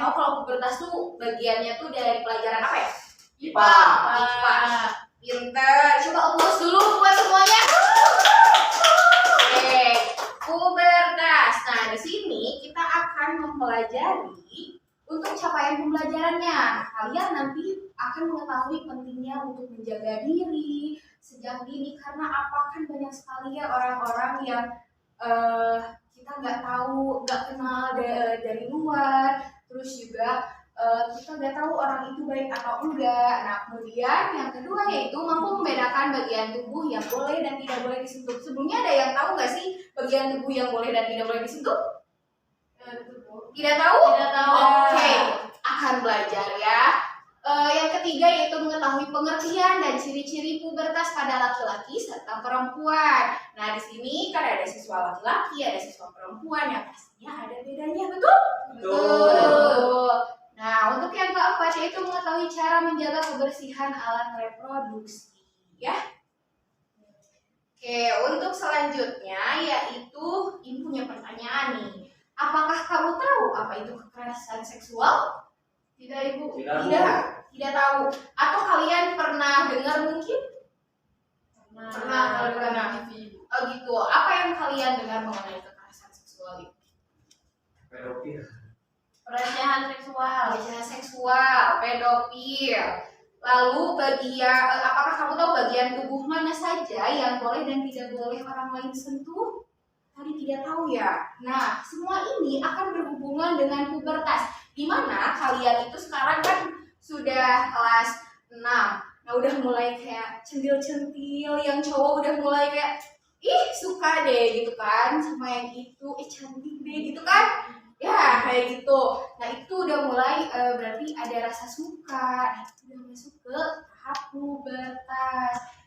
tahu kalau pubertas tuh bagiannya tuh dari pelajaran apa ya? IPA. IPA. Pinter. Coba applause dulu buat semuanya. Oke, pubertas. Nah, di sini kita akan mempelajari untuk capaian pembelajarannya. Kalian nanti akan mengetahui pentingnya untuk menjaga diri sejak dini, karena apa, kan banyak sekali ya orang-orang yang kita nggak tahu, nggak kenal dari luar, terus juga kita nggak tahu orang itu baik atau enggak. Nah, kemudian yang kedua yaitu mampu membedakan bagian tubuh yang boleh dan tidak boleh disentuh. Sebelumnya ada yang tahu nggak sih bagian tubuh yang boleh dan tidak boleh disentuh? Tidak tahu? Tidak tahu. Oke, akan belajar ya. Yang ketiga yaitu mengetahui pengertian dan ciri-ciri pubertas pada laki-laki serta perempuan. Nah, di sini kan ada siswa laki-laki, ada siswa perempuan, yang pastinya ada bedanya, betul? Betul. Nah, untuk yang keempat yaitu mengetahui cara menjaga kebersihan alat reproduksi, ya. Oke, untuk selanjutnya yaitu ini punya pertanyaan nih. Apakah kamu tahu apa itu kekerasan seksual? Tidak, Ibu. Tidak tahu. Atau kalian pernah dengar mungkin? Pernah TV. Oh gitu. Apa yang kalian dengar mengenai kekerasan seksual itu? Pedofil. Pelecehan seksual, pedofil. Lalu apakah kamu tahu bagian tubuh mana saja yang boleh dan tidak boleh orang lain sentuh? Tadi tidak tahu ya. Nah, semua ini akan berhubungan dengan pubertas, di mana kalian itu sekarang kan sudah kelas 6. Nah, udah mulai kayak centil-centil, yang cowok udah mulai kayak suka deh gitu kan sama yang itu, cantik deh gitu kan. Ya, kayak gitu. Nah, itu udah mulai berarti ada rasa suka. Nah, itu udah masuk ke tahap pubertas.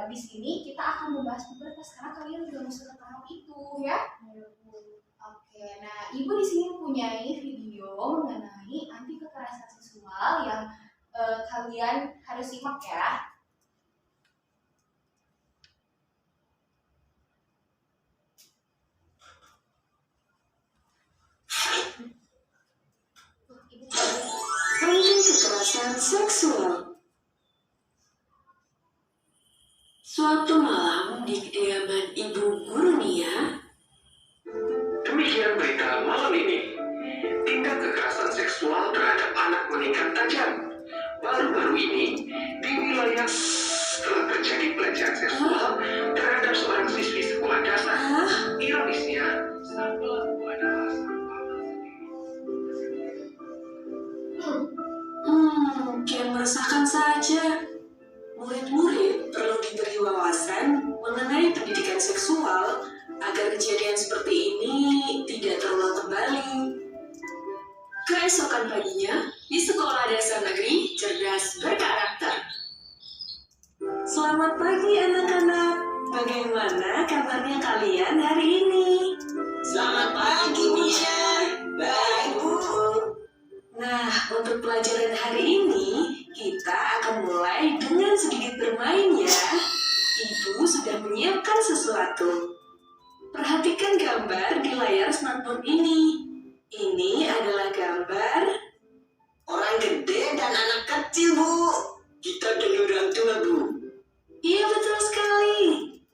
Di sini kita akan membahas pubertas karena kalian udah masuk ke tahap itu ya. Oke, nah Ibu di sini mempunyai video mengenai anti kekerasan seksual yang kalian harus simak ya. Anti kekerasan seksual. Suatu malam di kediaman Ibu Guru Nia. Demikian berita malam ini. Tindak kekerasan seksual terhadap anak meningkat tajam. Baru-baru ini di wilayah telah terjadi pelecehan seksual terhadap seorang siswi sekolah dasar. Ironisnya, sang pelaku adalah sang paman sendiri. Kian meresahkan saja. Murid-murid perlu diberi wawasan mengenai pendidikan seksual agar kejadian seperti ini tidak terulang kembali. Keesokan paginya, di sekolah dasar negeri cerdas berkarakter. Selamat pagi anak-anak. Bagaimana kabarnya kalian hari ini? Selamat pagi, Nia. Baik, Bu. Nah, untuk pelajaran hari ini, kita akan mulai dengan sedikit bermain ya. Ibu sudah menyiapkan sesuatu. Perhatikan gambar di layar smartphone ini. Ini adalah gambar Orang gede dan anak kecil, Bu. Kita dan orang tua, Bu. Iya, betul sekali.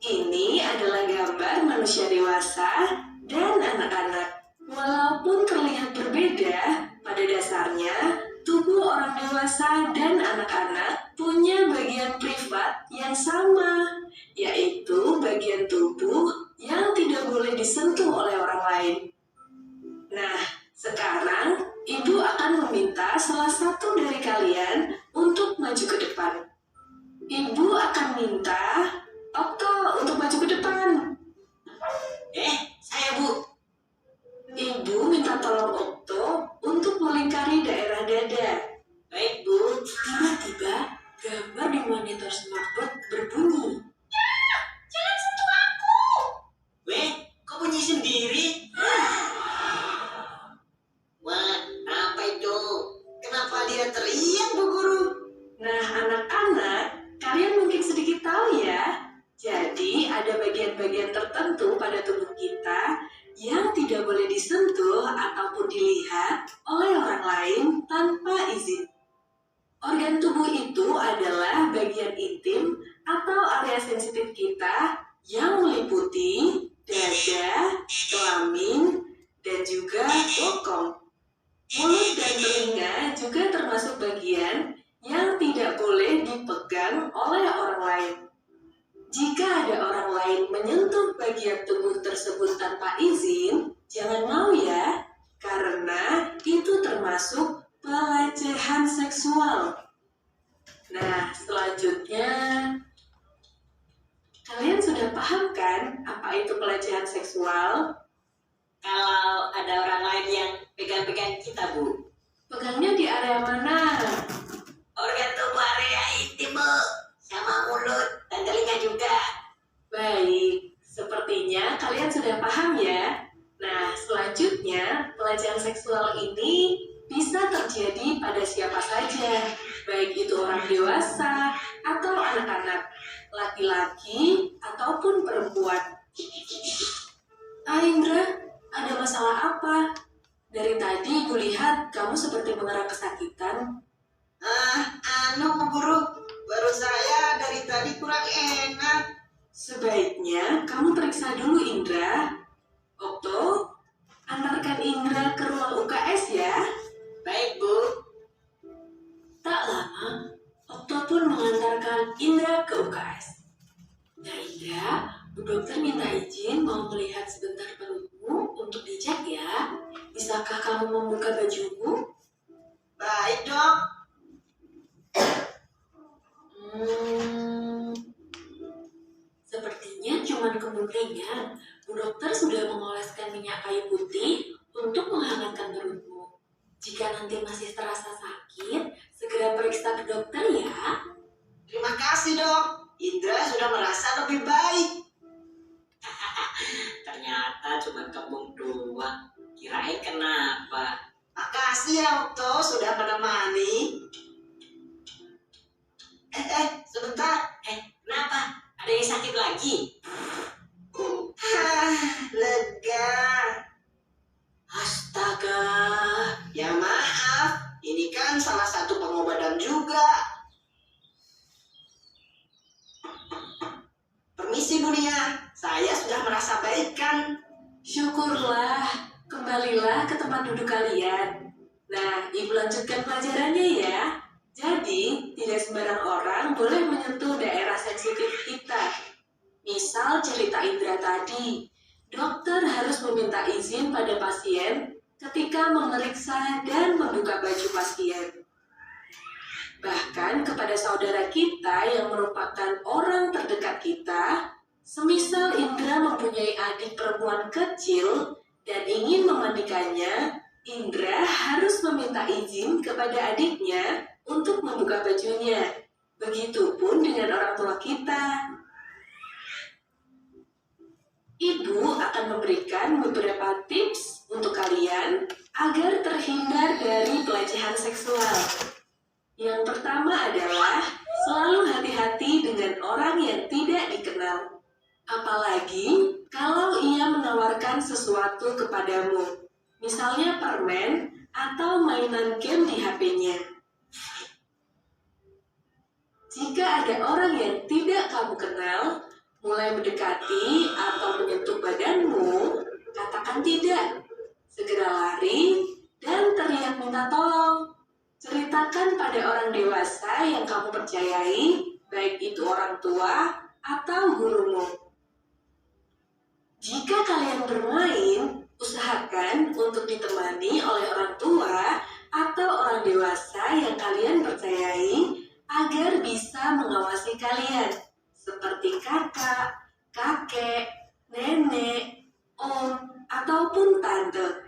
Ini adalah gambar manusia dewasa dan anak-anak. Walaupun terlihat berbeda, pada dasarnya tubuh orang dewasa dan anak-anak punya bagian privat yang sama, yaitu bagian tubuh yang tidak boleh disentuh oleh orang lain. Nah, sekarang Ibu akan meminta salah satu dari kalian untuk maju ke depan. Ibu akan minta Okto untuk maju ke depan. Saya, Bu. Ibu minta tolong Okto untuk melingkari daerah dada. Baik, Bu. Tiba-tiba gambar di monitor smartphone berbunyi. Jangan sentuh aku. Kok bunyi sendiri? Wah, apa itu? Kenapa dia teriak, Bu Guru? Nah, anak-anak, kalian mungkin sedikit tahu ya. Jadi, ada bagian-bagian tertentu pada tubuh kita yang tidak boleh disentuh ataupun dilihat oleh orang lain tanpa izin. Organ tubuh itu adalah bagian intim atau area sensitif kita yang meliputi dada, kelamin, dan juga bokong. Mulut dan telinga juga termasuk bagian yang tidak boleh dipegang oleh orang lain. Jika ada orang lain menyentuh bagian tubuh tersebut tanpa izin, jangan mau ya, karena itu termasuk pelecehan seksual. Nah, selanjutnya, kalian sudah paham kan apa itu pelecehan seksual? Kalau ada orang lain yang pegang-pegang kita, Bu. Pegangnya di area mana? Organ tubuh area intim, Bu. Sama mulut dan telinga juga. Baik, sepertinya kalian sudah paham ya. Nah, selanjutnya, pelecehan seksual ini bisa terjadi pada siapa saja, baik itu orang dewasa atau anak-anak, laki-laki ataupun perempuan. Indra, ada masalah apa? Dari tadi kulihat kamu seperti mengerang kesakitan. Bu Guru, baru saya dari tadi kurang enak. Sebaiknya kamu periksa dulu Indra. Okto, antarkan Indra ke ruang UKS ya. Baik, Bu. Tak lama, Okto pun mengantarkan Indra ke UKS. Nah Indra, Bu Dokter minta izin mau melihat sebentar perutmu untuk dicek ya. Bisakah kamu membuka bajumu? Baik, Dok. Sepertinya cuma kemungkinan Bu Dokter sudah mengoleskan minyak kayu putih untuk menghangatkan perutmu. Jika nanti masih terasa sakit, segera periksa ke dokter ya. Terima kasih, Dok. Indra sudah merasa lebih baik. Ternyata cuma kembung doang. Kirain kenapa? Makasih ya, Okto, sudah menemani. Sebentar. Kenapa? Ada yang sakit lagi? Lega. Astaga. Ya maaf, ini kan salah satu pengobatan juga. Permisi Bu Nia, saya sudah merasa baik kan? Syukurlah, kembalilah ke tempat duduk kalian. Nah, Ibu lanjutkan pelajarannya ya. Jadi, tidak sembarang orang boleh menyentuh daerah sensitif kita. Misal cerita Indra tadi, dokter harus meminta izin pada pasien ketika memeriksa dan membuka baju pasien. Bahkan kepada saudara kita yang merupakan orang terdekat kita, semisal Indra mempunyai adik perempuan kecil dan ingin memandikannya, Indra harus meminta izin kepada adiknya untuk membuka bajunya. Begitupun dengan orang tua kita. Ibu akan memberikan beberapa tips untuk kalian agar terhindar dari pelecehan seksual. Yang pertama adalah selalu hati-hati dengan orang yang tidak dikenal. Apalagi kalau ia menawarkan sesuatu kepadamu, misalnya permen atau mainan game di HP-nya. Jika ada orang yang tidak kamu kenal, mulai mendekati atau menyentuh badanmu, katakan tidak. Segera lari dan teriak minta tolong. Ceritakan pada orang dewasa yang kamu percayai, baik itu orang tua atau gurumu. Jika kalian bermain, usahakan untuk ditemani oleh orang tua atau orang dewasa yang kalian percayai agar bisa mengawasi kalian, seperti kakak, kakek, nenek, om, ataupun tante.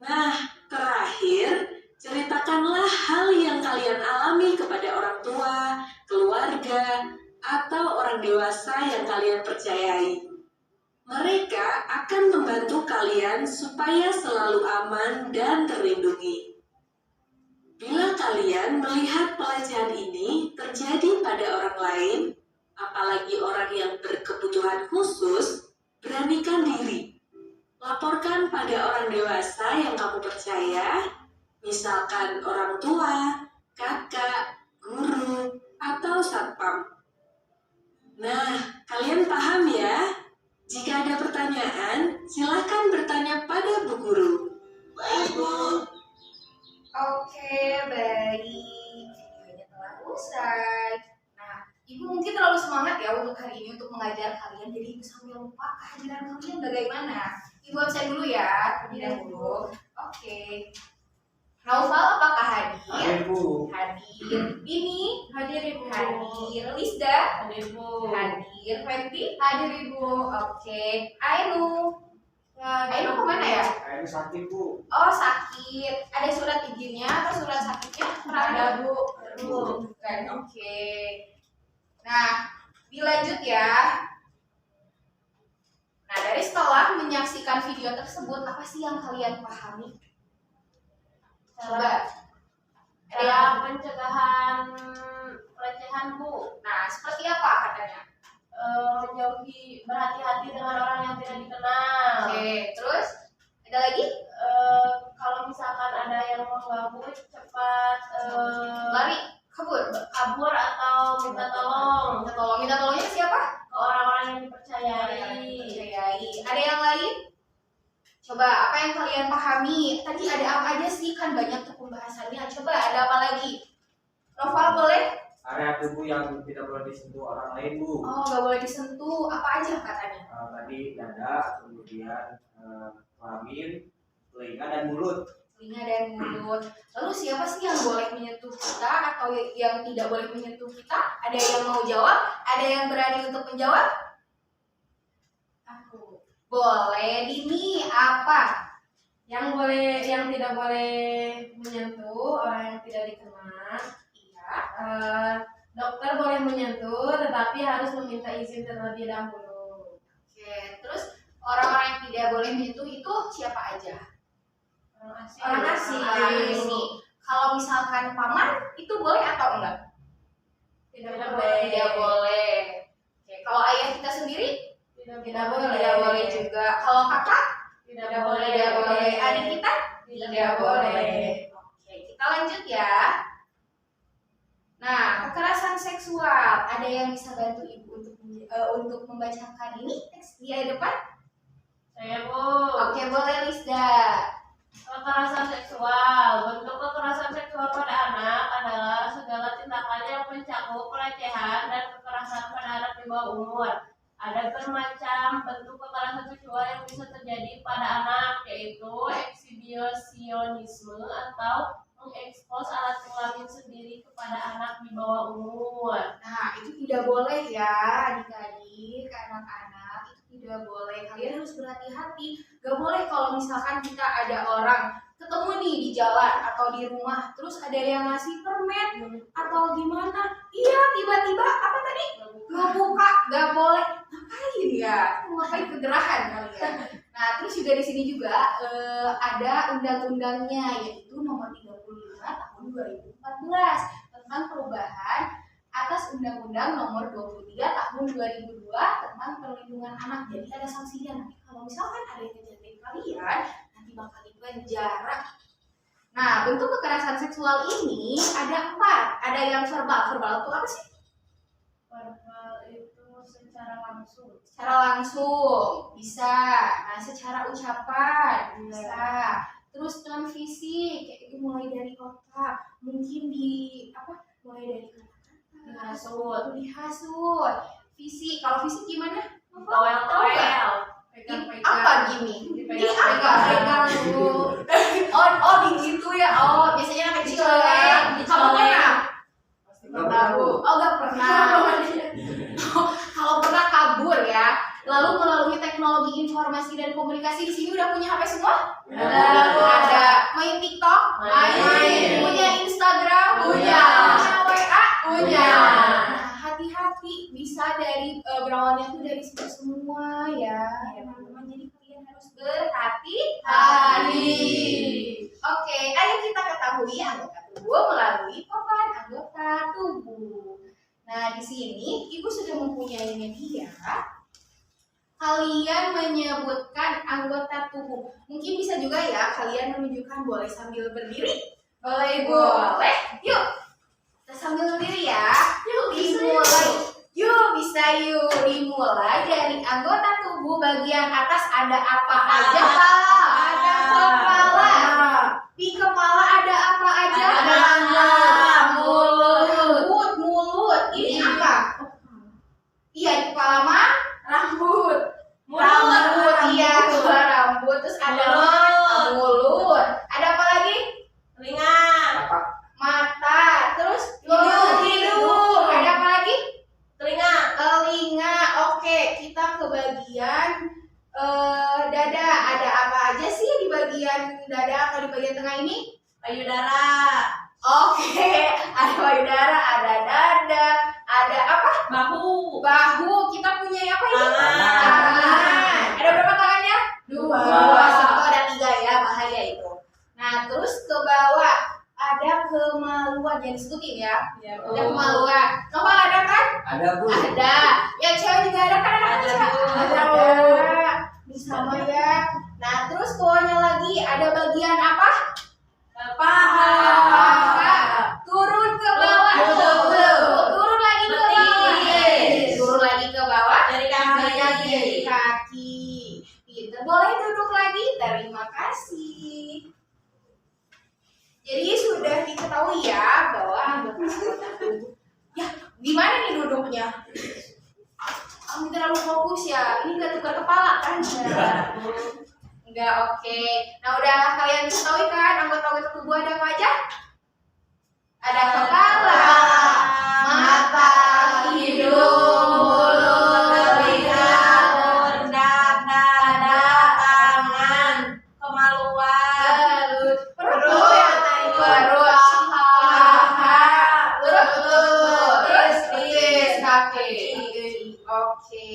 Nah, terakhir, ceritakanlah hal yang kalian alami kepada orang tua, keluarga, atau orang dewasa yang kalian percayai. Mereka akan membantu kalian supaya selalu aman dan terlindungi. Bila kalian melihat pelecehan ini terjadi pada orang lain, apalagi orang yang berkebutuhan khusus, beranikan diri. Laporkan pada orang dewasa yang kamu percaya, misalkan orang tua, kakak, guru, atau satpam. Nah, kalian paham ya? Jika ada pertanyaan, silakan bertanya pada Bu Guru. Baik, Bu. Oke, baik. Videonya telah usai. Nah, Ibu mungkin terlalu semangat ya untuk hari ini untuk mengajar kalian, jadi Ibu sampai lupa kehadiran kalian bagaimana. Ibu absen dulu ya, terlebih dahulu. Oke. Naufal apakah hadir? Hadir, Bu. Hadir. Ini Hadir Ibu. hadir. Lisda Hadir Bu. hadir. Fenty hadir Ibu. Oke. Ainu. Ainu kemana ya? Ini sakit, Bu. Oh, sakit. Ada surat izinnya atau surat sakitnya? Ada Bu. Bukan. Oke. Nah, dilanjut ya. Nah, dari setelah menyaksikan video tersebut, apa sih yang kalian pahami? Coba. Ada yang Cara pencegahan pelecehan Bu. Nah, seperti apa katanya? Menjauhi, berhati-hati dengan orang yang tidak dikenal. Oke, terus ada lagi? Kalau misalkan ada yang mengganggu, cepat Lari, kabur. kabur atau minta tolong Minta tolongnya ke siapa? ke orang-orang yang dipercayai. Dipercayai. Ada yang lain? Coba, apa yang kalian pahami? Tadi ada apa aja sih? Kan banyak tuh pembahasannya. Coba, ada apa lagi? Noval boleh? Ada tubuh yang tidak boleh disentuh orang lain, Bu. Oh, nggak boleh disentuh. Apa aja katanya? Tadi dada, kemudian kelamin, telinga, dan mulut. Telinga dan mulut. Lalu siapa sih yang boleh menyentuh kita atau yang tidak boleh menyentuh kita? Ada yang mau jawab? Ada yang berani untuk menjawab? Aku. Boleh. Dini, apa? Yang tidak boleh menyentuh orang yang tidak dikenal. Iya. Dokter boleh menyentuh, tetapi harus meminta izin terlebih dahulu. Oke, terus orang-orang yang tidak boleh menyentuh itu siapa aja? Orang asing. Orang asing. Kalau misalkan paman, itu boleh atau enggak? Tidak boleh. Tidak boleh. Oke, kalau ayah kita sendiri? Tidak boleh. Tidak boleh juga. Kalau kakak? Tidak boleh. Tidak boleh. Adik kita? Tidak boleh. Oke, kita lanjut ya. Nah, kekerasan seksual. Ada yang bisa bantu ibu untuk membacakan ini teks di depan? Saya Bu. Oke, boleh Lisda. Kekerasan seksual. Bentuk kekerasan seksual pada anak adalah segala tindakan yang mencakup pelecehan dan kekerasan pada anak di bawah umur. Ada bermacam bentuk kekerasan seksual yang bisa terjadi pada anak, yaitu eksibisionisme atau mengekspos alat kelamin sendiri kepada anak di bawah umur. Nah, itu tidak boleh ya, adik-adik, anak-anak, itu tidak boleh. Kalian harus berhati-hati. Gak boleh kalau misalkan kita ada orang ketemu nih di jalan atau di rumah, terus ada yang ngasih permen atau gimana. Iya, tiba-tiba apa tadi? Ngebuka, gak boleh. Ngapain ya? Ngapain kegerahan kalian? Nah, terus juga di sini juga ada undang-undangnya, yaitu nomor 35 tahun 2014 tentang perubahan atas Undang-Undang nomor 23 tahun 2002 tentang perlindungan anak. Jadi ada sanksinya nanti kalau misalkan ada yang ngejatin kalian, nanti bakal dipenjara. Nah, bentuk kekerasan seksual ini ada 4. Ada yang verbal. Verbal itu apa sih? Verbal itu secara langsung. Secara langsung bisa. Nah, secara ucapan bisa. Terus non fisik, kayak itu mulai dari otak, mungkin mulai dari Dihasut. dihasut. Fisik, kalau fisik gimana? Toel-toel. Apa gini? Dipegang-pegang. Pegang dulu. Oh di gitu ya. Oh, biasanya anak kecil ya. Kamu pernah? Oh, gak pernah. Kalau pernah kabur ya. Lalu melalui teknologi informasi dan komunikasi di sini udah punya HP semua? Ada. Main TikTok? Main. Punya Instagram? Punya. Punya WA? Punya. Nah, hati-hati, bisa dari berawalnya tuh dari situ semua ya, teman-teman. Jadi kalian harus berhati-hati. Oke, ayo kita ketahui anggota tubuh melalui papan anggota tubuh. Nah, di sini ibu sudah mempunyai media kalian menyebutkan anggota tubuh. Mungkin bisa juga ya kalian menunjukkan, boleh sambil berdiri. Boleh, Bu. Boleh. Yuk, kita sambil berdiri ya. Yuk, dimulai. Yuk, bisa yuk. Dimulai dari anggota tubuh bagian atas ada apa aja? Ada kepala. Di kepala ada apa aja? Ada mata, mulut. Mulut. Ini apa? Iya, di kepala mah rambut. Mulut. Rambut, iya, kepala rambut. Terus ada mulut. Ada apa lagi? Telinga. Mata. Terus Hidung. hidung. Ada apa lagi? Telinga. Telinga. Oke, kita ke bagian dada. Ada apa aja sih di bagian dada atau di bagian tengah ini? Payudara. Oke, ada payudara, ada dada, ada apa? Bahu. Bahu. Kita punya apa ini? Tangan. Tangan. Ada berapa tangannya? Dua. Satu ada 3 ya, bahaya itu. Nah, terus ke bawah ada kemaluan, yang disebutin ya. Ya, Bu. Ada kemaluan. Novel ada kan? Ada, Bu. Ada. Yang cewek juga ada kan? Ada, Bu. Ada. Ini sama ya. Nah, terus bawahnya lagi ada bagian apa? Paha. Paha. Turun ke bawah. Turun lagi ke bawah. Betis. Turun lagi ke bawah. Dari kaki. Dari kaki. Pinter. Boleh duduk lagi. Terima kasih. Jadi sudah diketahui ya bahwa anggota tubuh. Ya, gimana nih duduknya? Kamu terlalu fokus ya. Ini nggak tukar kepala kan? Enggak, oke. Nah, udah kalian ketahui kan anggota-anggota tubuh ada apa aja? Ada kepala, mata, hidung, mulut, telinga, dada, tangan, kemaluan, perut, paha, terus kaki. Oke,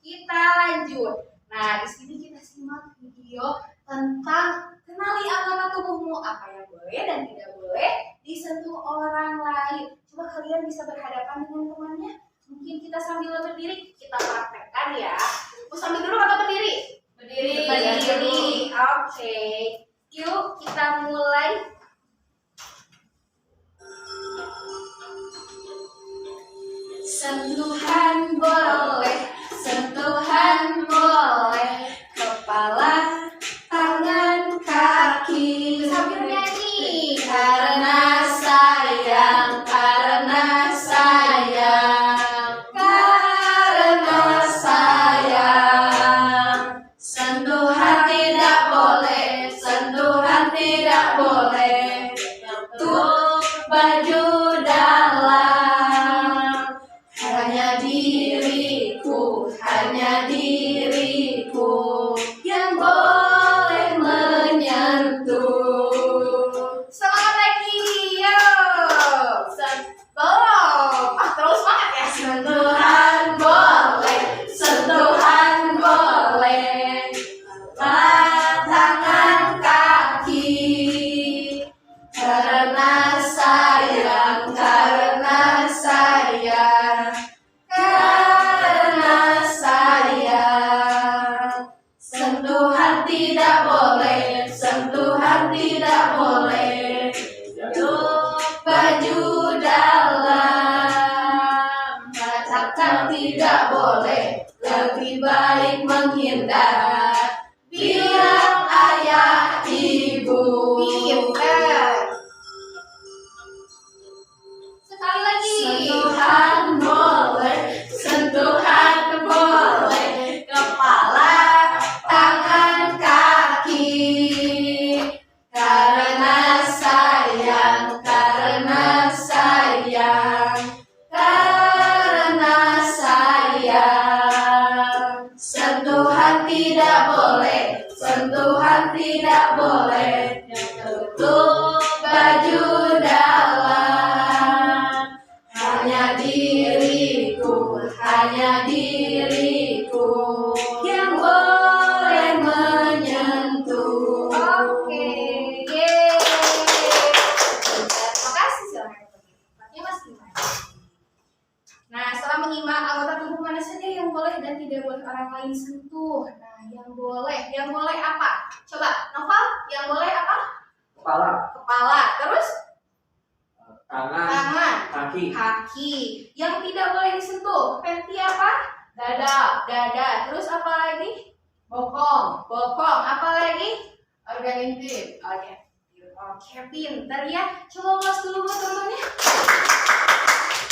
kita lanjut. Nah, di sini kita simak video tentang kenali anggota tubuhmu, apa yang boleh dan tidak boleh disentuh orang lain. Coba kalian bisa berhadapan dengan temannya. Mungkin kita sambil berdiri, kita praktekkan ya. Mau sambil duduk atau berdiri? berdiri. Berdiri. Oke. Yuk kita mulai. Sentuhan boleh, sentuhan boleh, kepala, tangan, kaki, sambil nyanyi. Karena sayang, karena sayang, karena sayang. Sentuhan tidak boleh, sentuhan tidak boleh. Tutup baju dalam. Hanya diriku yang boleh menyentuh. Semangat lagi, yuk. Belum. Terus semangat ya. Sentuhan boleh, sentuhan boleh. Tangan kaki. Karena sayang, karena sayang. Karena sayang, sentuhan tidak boleh, sentuhan tidak boleh. Tutup baju dalam, katakan tidak boleh, lebih baik menghindar. Bilang ayah ibu. Sekali lagi. Sentuhan boleh, sentuhan boleh. Kepala, tangan, kaki. Karena sayang, karena sayang, karena sayang. Sentuhan tidak boleh, sentuhan tidak boleh. Tutup baju dalam. Hanya diriku yang boleh menyentuh. Oke, yeay. Terima kasih, silahkan. Tempatnya masing-masing. Nah, setelah menyimak anggota tubuh mana mana saja yang boleh dan tidak boleh orang lain sentuh? Nah, yang boleh apa? Coba, Noval, yang boleh apa? Kepala, Kepala, terus tangan, tangan, kaki, Yang tidak boleh disentuh, Fenty apa? Dada. Terus apa lagi? Bokong. Apa lagi? Organ intim. Oke, pinter ya. Coba ulas dulu buat temennya.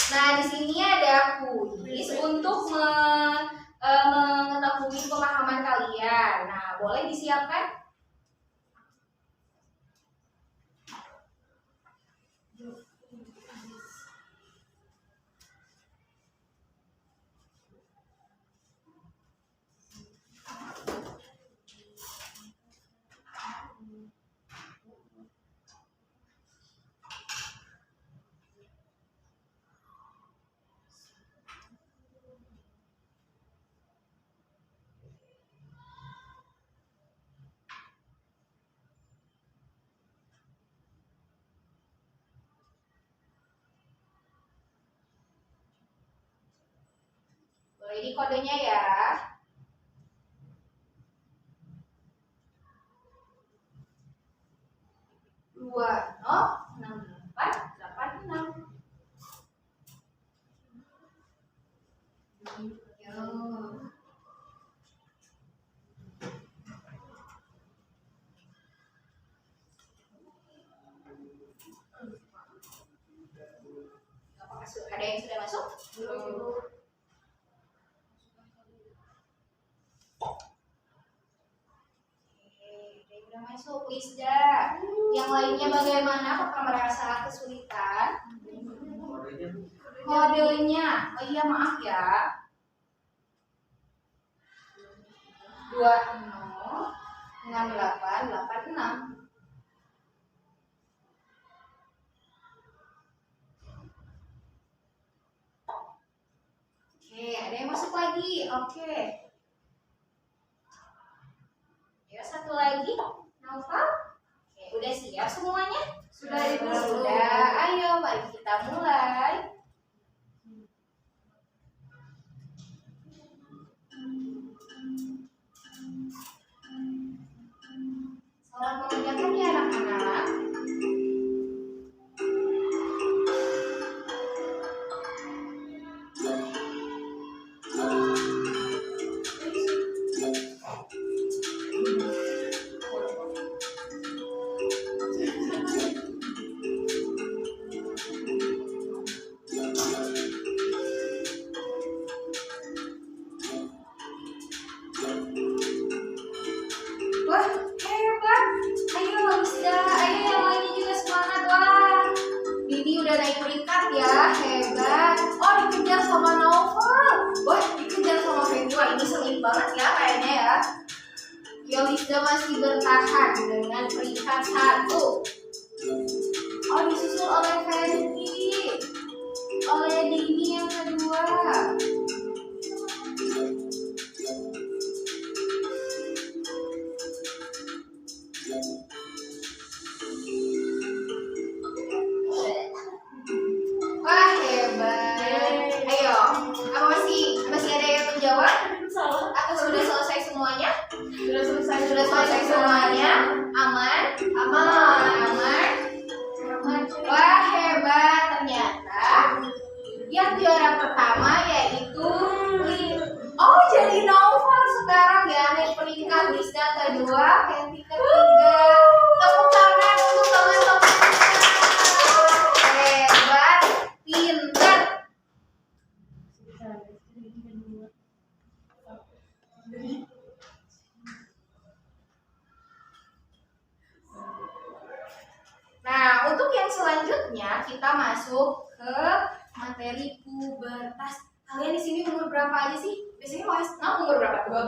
Nah, di sini ada kuis untuk mengetahui pemahaman kalian. Nah, boleh disiapkan? Boleh ini kodenya ya. Dua, 6, 8, 86. Apakah ada yang sudah masuk? Udah masuk, Lisda. Yang lainnya bagaimana? Apakah merasa kesulitan? Kodenya, oh iya maaf ya. 206886. Oke, ada yang masuk lagi. Oke. Ya, satu lagi. Noval. Oke, udah siap semuanya? Sudah, Ibu. Sudah. Ayo, mari kita mulai. Selamat mengerjakan ya anak-anak. Wah, hebat. Ayo Lisa, ayo yang lainnya juga semangat. Wah, Dini udah naik peringkat ya, hebat. Oh, dikejar sama Novel. Wah, dikejar sama Fenty. Wah, ini sengit banget ya kayaknya ya. Yolisa masih bertahan dengan peringkat 1. Oh, disusul oleh Fenty. Oleh Dini yang kedua. Wah, hebat. Ayo, apa masih ada yang menjawab? Atau sudah selesai semuanya? Sudah selesai semuanya. Aman. Wah, hebat. Ternyata yang juara pertama yaitu oh, jadi Noval sekarang ya, naik peringkat. Lisa kedua, Fenty ketiga. Tepuk tangan untuk teman-teman. Hebat, pintar. Nah, untuk yang selanjutnya kita masuk ke materi pubertas. Kalian di sini umur berapa aja sih? Biasanya umur berapa? 12.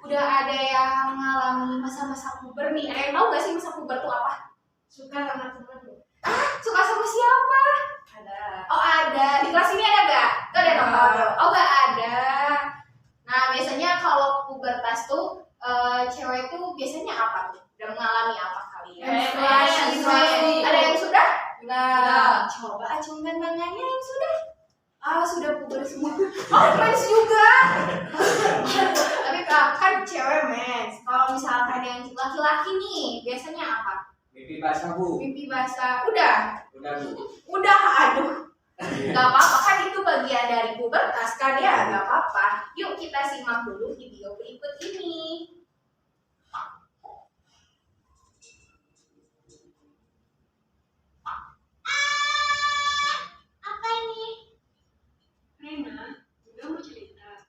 Udah ada yang mengalami masa-masa puber nih. Ada yang tahu gak sih masa puber itu apa? Suka sama teman. Suka sama siapa? Ada. Oh, ada. Di kelas ini ada gak? Gak ada nomor. Oh, gak ada. Nah, biasanya kalau pubertas tuh cewek tuh biasanya apa tuh? Udah mengalami apa kalian? Menstruasi. Ada yang sudah? Nah, coba acungkan tangannya yang sudah. Sudah puber udah semua. Oh, mens juga. Tapi kan cewek mens. Kalau misalkan yang laki-laki nih, biasanya apa? Mimpi basah bu. Mimpi basah. Udah. Udah bu. Udah, aduh. Gak apa-apa, kan itu bagian dari pubertas kan ya, gak apa-apa. Yuk kita simak dulu video berikut ini. Apa ini? Rena, Bunda mau cerita.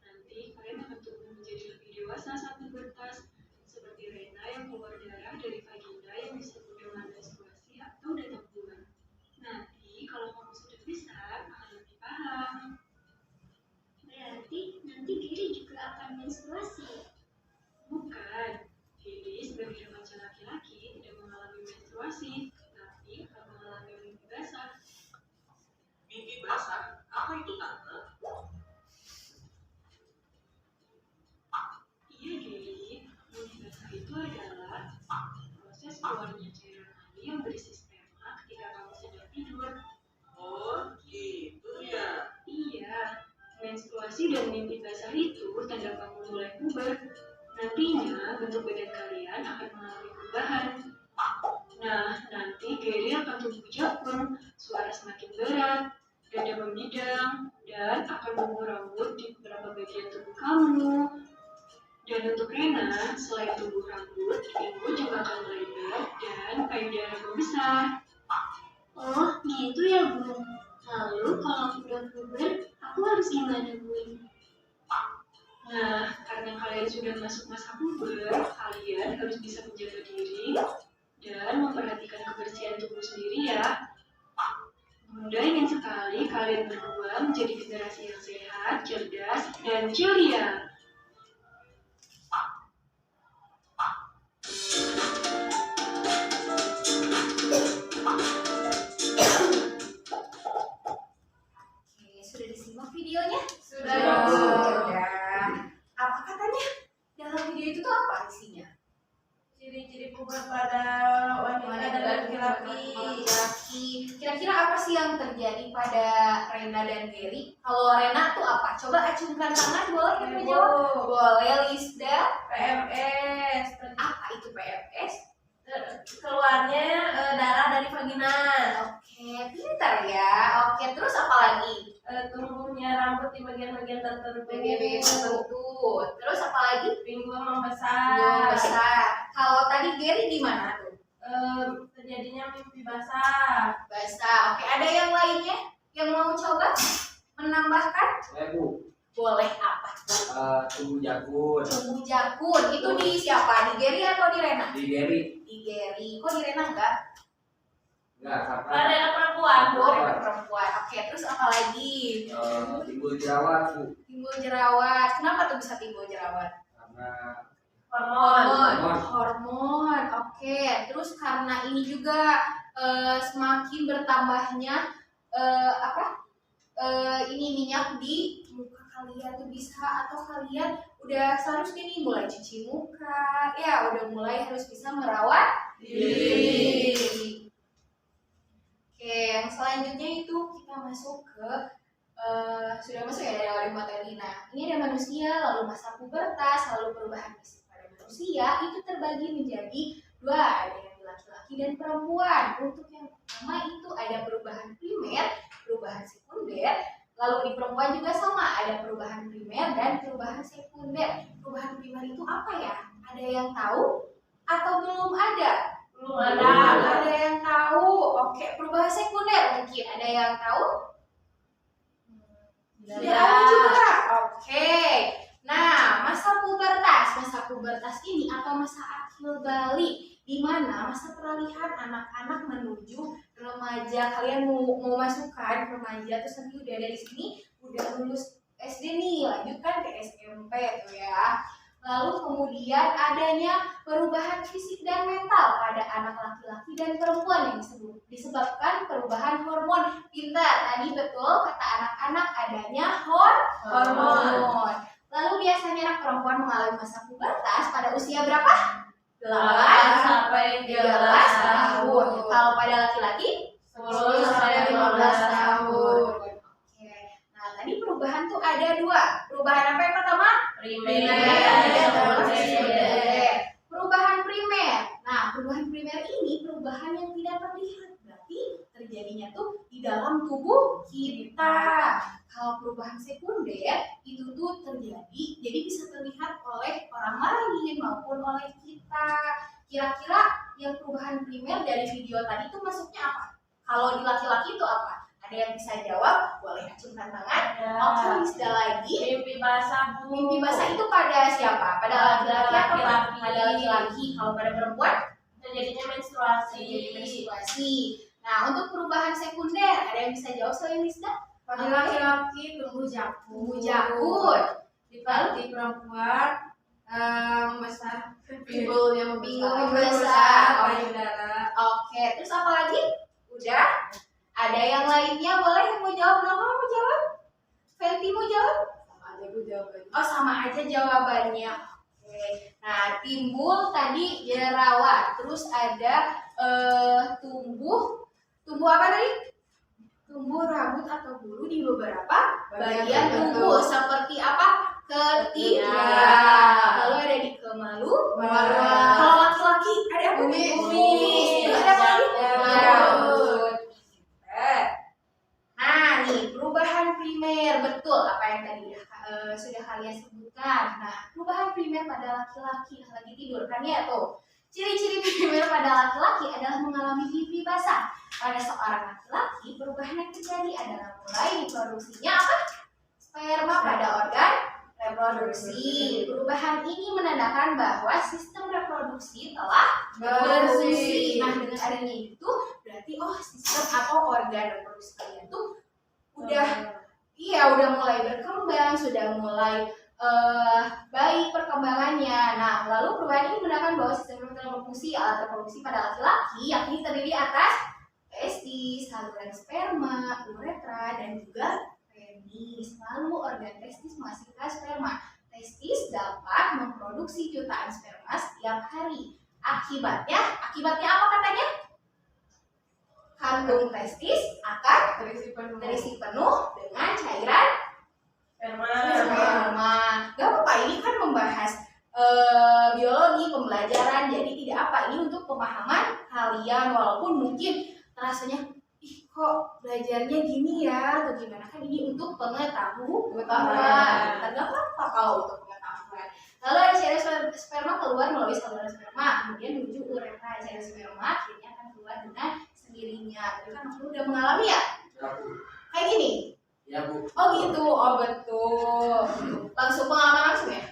Nanti kalian akan tumbuh menjadi lebih dewasa saat pubertas. Seperti Rena yang keluar darah dari vagina yang disebut dengan menstruasi atau datang bulan. Nanti kalau kamu sudah besar, akan lebih paham. Berarti nanti Giri juga akan menstruasi. Bukan, Giri sebagai remaja laki-laki tidak mengalami menstruasi, tapi akan mengalami mimpi basah. Mimpi basah? Apa itu tante? Iya, Giri. Mimpi basah itu adalah proses keluarnya cairan mani yang berisi sperma ketika kamu sedang tidur. Oh gitu ya. Iya, menstruasi dan mimpi basah itu tanda kamu mulai puber. Nantinya bentuk badan kalian akan mengalami perubahan. Nah, nanti Gary akan tumbuh jakun, suara semakin berat, dada membidang, dan akan tumbuh rambut di beberapa bagian tubuh kamu. Dan untuk Rena, selain tumbuh rambut, pinggul juga akan melebar dan payudara membesar. Oh, gitu ya, Bu. Lalu kalau aku udah puber, aku harus gimana, Bu? Nah, karena kalian sudah masuk masa puber, kalian harus bisa menjaga diri dan memperhatikan kebersihan tubuh sendiri ya. Bunda ingin sekali kalian berdua menjadi generasi yang sehat, cerdas, dan ceria. Oke, sudah disimak videonya? Sudah. Sudah. Apa katanya? Dalam video itu tuh apa isinya? Ciri-ciri puber pada wanita dan laki-laki. Kira-kira apa sih yang terjadi pada Rena dan Gary? Kalau Rena tuh apa? Coba acungkan tangan, boleh yang menjawab? Boleh, Lisda. PMS. Apa itu PMS? Keluarnya darah dari vagina. Oke, pintar ya. Oke, terus apa lagi? Tumbuhnya rambut di bagian-bagian tertentu. Bagian-bagian tertentu. Terus apa lagi? Pinggul Pinggul membesar. besar. Kalau tadi Gary gimana tuh? Terjadinya mimpi basah. Basah. Oke, ada yang lainnya yang mau coba menambahkan? Bu. Boleh apa? Tumbuh jakun. Tumbuh jakun. Itu di siapa? Di Gary atau di Rena? Di Gary. Di Gary. Kok di Rena enggak? Enggak, karena Pada perempuan. Oh, perempuan. Oke, terus apa lagi? timbul jerawat bu. Timbul jerawat. Kenapa tuh bisa timbul jerawat? Karena Hormon. Hormon. Oke, terus karena ini juga semakin bertambahnya ini minyak di muka kalian tuh bisa, atau kalian udah seharusnya nih mulai cuci muka, ya udah mulai harus bisa merawat diri. Oke, yang selanjutnya itu kita masuk ke sudah masuk ya dari materi. Nah, ini ada manusia, lalu masa pubertas, lalu perubahan fisik pada manusia itu terbagi menjadi dua, ada yang laki-laki dan perempuan. Untuk yang pertama itu ada perubahan primer, perubahan sekunder. Lalu di perempuan juga sama, ada perubahan primer dan perubahan sekunder. Perubahan primer itu apa ya? Ada yang tahu atau belum ada? Belum ada. Ada yang tahu. Oke, perubahan sekunder mungkin ada yang tahu? Tidak ada juga. Oke. Nah, masa pubertas ini atau masa akil balik, di mana masa peralihan anak-anak menuju remaja. Kalian mau masukkan remaja, terus nanti udah dari sini udah lulus SD nih, lanjutkan ke SMP tuh ya. Lalu kemudian adanya perubahan fisik dan mental pada anak laki-laki dan perempuan yang disebabkan perubahan hormon. Pintar, tadi betul kata anak-anak adanya hormon. Lalu biasanya anak perempuan mengalami masa pubertas pada usia berapa? 8 sampai 13 tahun. Kalau pada laki-laki 10 sampai 15 tahun. Oke. Nah, tadi perubahan tuh ada dua. Perubahan apa yang pertama? Primer. Perubahan primer. Nah, perubahan primer ini perubahan yang tidak terlihat. Berarti terjadinya tuh di dalam tubuh kita. Kalau perubahan sekunder itu tuh terjadi, jadi bisa terlihat oleh orang lain maupun oleh kita. Kira-kira yang perubahan primer dari video tadi itu masuknya apa? Kalau di laki-laki itu apa? Ada yang bisa jawab? Boleh acungkan tangan. Oke, Rizda lagi. Mimpi basah, Bu. Mimpi basah itu pada siapa? Pada laki-laki atau Laki-laki. pada laki-laki? Kalau pada perempuan? Terjadinya menstruasi. Jadi menstruasi. Nah, untuk perubahan sekunder, ada yang bisa jawab selain Rizda? Pada laki-laki tumbuh jakun. Tumbuh jakun. Di perempuan membesar Pinggulnya membesar membesar. payudara. Oke, terus apa lagi? Udah? Ada yang lainnya boleh yang mau jawab? Nama mau jawab? Fenty mau jawab? Sama aja gue jawabannya. Oh, sama aja jawabannya. Oke. Nah, timbul tadi jerawat. Terus ada tumbuh apa tadi? Tumbuh rambut atau bulu di beberapa bagian tubuh. Seperti apa? Ketiak. Lalu ada di kemalu. Kalau laki-laki ada apa? Kumis. Ada apa lagi? Rambut. Nah, nih perubahan primer, betul apa yang tadi sudah kalian sebutkan. Nah, perubahan primer pada laki-laki lagi tidur kan ya tuh. Ciri-ciri primer pada laki-laki adalah mengalami mimpi basah. Pada seorang laki-laki, perubahan yang terjadi adalah mulai diproduksinya apa? Sperma pada organ reproduksi. Perubahan ini menandakan bahwa sistem reproduksi telah berfungsi. Nah, dengan adanya itu berarti sistem atau organ reproduksi kalian tuh udah mulai berkembang, sudah mulai baik perkembangannya. Nah, lalu perubahan ini menandakan bahwa sistem reproduksi alat reproduksi pada laki-laki yakni terdiri atas testis, saluran sperma, uretra, dan juga penis. Lalu organ testis menghasilkan sperma. Testis dapat memproduksi jutaan sperma setiap hari. Akibatnya apa katanya? Kandung testis akan terisi penuh dengan cairan sperma. Gak apa-apa, ini kan membahas biologi, pembelajaran, jadi tidak apa, ini untuk pemahaman kalian. Walaupun mungkin rasanya kok belajarnya gini ya atau gimana, kan ini untuk pengetahuan. Gak apa-apa kalau untuk pengetahuan. Lalu ada cairan sperma keluar melalui saluran sperma, kemudian menuju uretra. Cairan sperma akhirnya akan keluar dengan sendirinya. Tapi kan aku udah mengalami ya? Kayak gini? Ya, Bu. Oh gitu, oh betul. Langsung pengalaman langsung ya?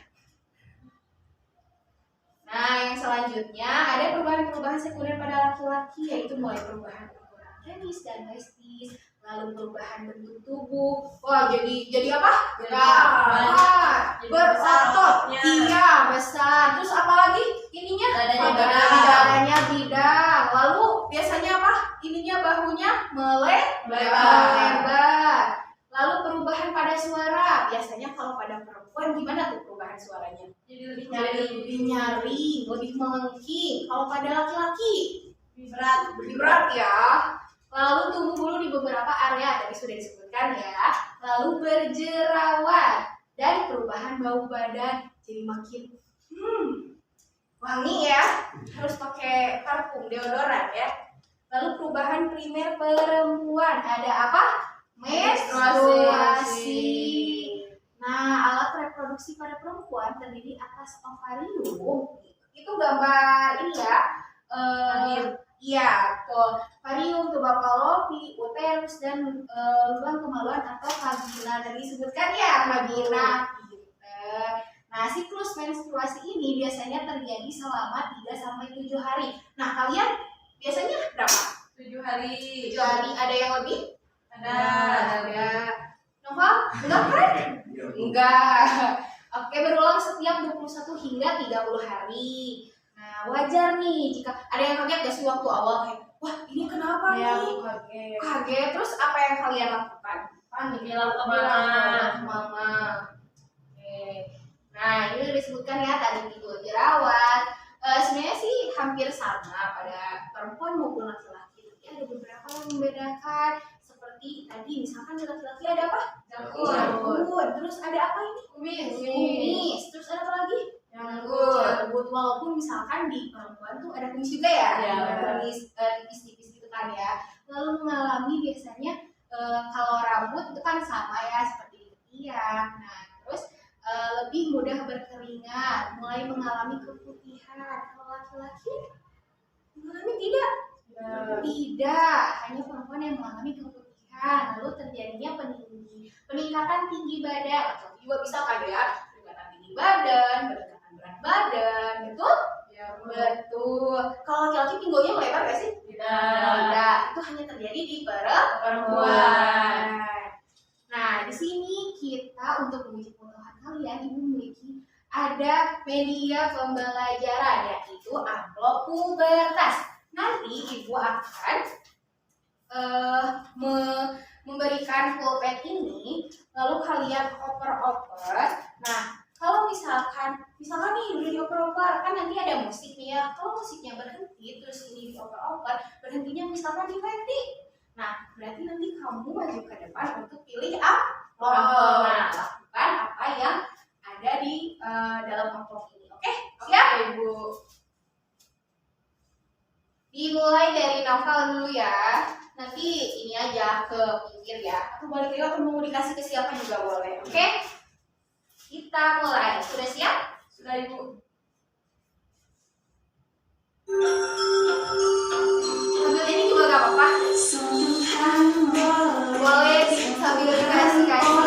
Nah, yang selanjutnya ada perubahan-perubahan sekunder pada laki-laki, yaitu mulai perubahan ukuran penis dan testis, lalu perubahan bentuk tubuh. Wah, jadi apa? Besar, berotot, iya besar. Terus apa lagi? Ininya dadanya bidang. Lalu biasanya apa? Ininya bahunya melebar. Lalu perubahan pada suara. Biasanya kalau pada perempuan gimana tuh perubahan suaranya? Jadi lebih Nyaring, lebih melengking. Kalau pada laki-laki lebih berat ya. Lalu tumbuh bulu di beberapa area, tadi sudah disebutkan ya. Lalu berjerawat dan perubahan bau badan, jadi makin wangi ya. Harus pakai parfum, deodoran ya. Lalu perubahan primer perempuan, ada apa? Menstruasi. Nah, alat reproduksi pada perempuan terdiri atas ovarium. Itu gambar ini ya. Iya, betul. Ovarium, tuba fallopi, uterus, dan lubang kemaluan atau vagina. Tadi disebutkan ya, vagina. Nah, siklus menstruasi ini biasanya terjadi selama 3-7 hari. Nah, kalian biasanya berapa? 7 hari. 7 hari. Ada yang lebih? Ada. Novel? Enggak kan? Enggak. Oke, berulang setiap 21 hingga 30 hari. Nah, wajar nih jika ada yang kaget gak sih waktu awal kayak, wah ini kenapa nih? Kaget. Terus apa yang kalian lakukan? Panik. Bilang ke mama. Oke. Nah, ini udah disebutkan ya tadi timbul jerawat. Sebenarnya sih hampir sama pada perempuan maupun laki-laki. Tapi ada beberapa yang membedakan. Seperti seperti tadi misalkan di laki-laki ada apa? Janggut. Janggut. Terus ada apa ini? Kumis. Terus ada apa lagi? Janggut. Walaupun misalkan di perempuan tuh ada kumis juga ya, Iya. kumis tipis-tipis gitu kan ya. Lalu mengalami biasanya kalau rambut itu kan sama ya seperti di ketiak. Nah terus lebih mudah berkeringat, mulai mengalami keputihan. Kalau laki-laki mengalami tidak? Tidak, hanya perempuan yang mengalami keputihan. Lalu terjadinya peningkatan tinggi badan. Atau juga bisa kan ya, peningkatan tinggi badan, peningkatan berat badan, betul? Ya, Betul. Kalau laki-laki pinggulnya melebar gak sih? Tidak. Itu hanya terjadi di perempuan. Nah, di sini kita untuk menguji pengetahuan kalian, ibu memiliki ada media pembelajaran, yaitu amplop pubertas. Nanti ibu akan memberikan pulpen ini, lalu kalian oper-oper. Nah, kalau misalkan nih udah dioper-oper, kan nanti ada musik nih ya. Kalau musiknya berhenti, terus ini dioper-oper, berhentinya misalkan di Fendi. Nah, berarti nanti kamu maju ke depan untuk pilih amplop. Nah, lakukan apa yang ada di dalam amplop ini. Oke? Siap? Ibu. Dimulai dari novel dulu ya. Nanti ini aja ke pinggir ya. Atau balik lagi atau mau dikasih ke siapa juga boleh. Oke? Kita mulai. Sudah siap? Sudah Ibu. Sambil ini juga gak apa-apa. Boleh sambil dikasih-kasih.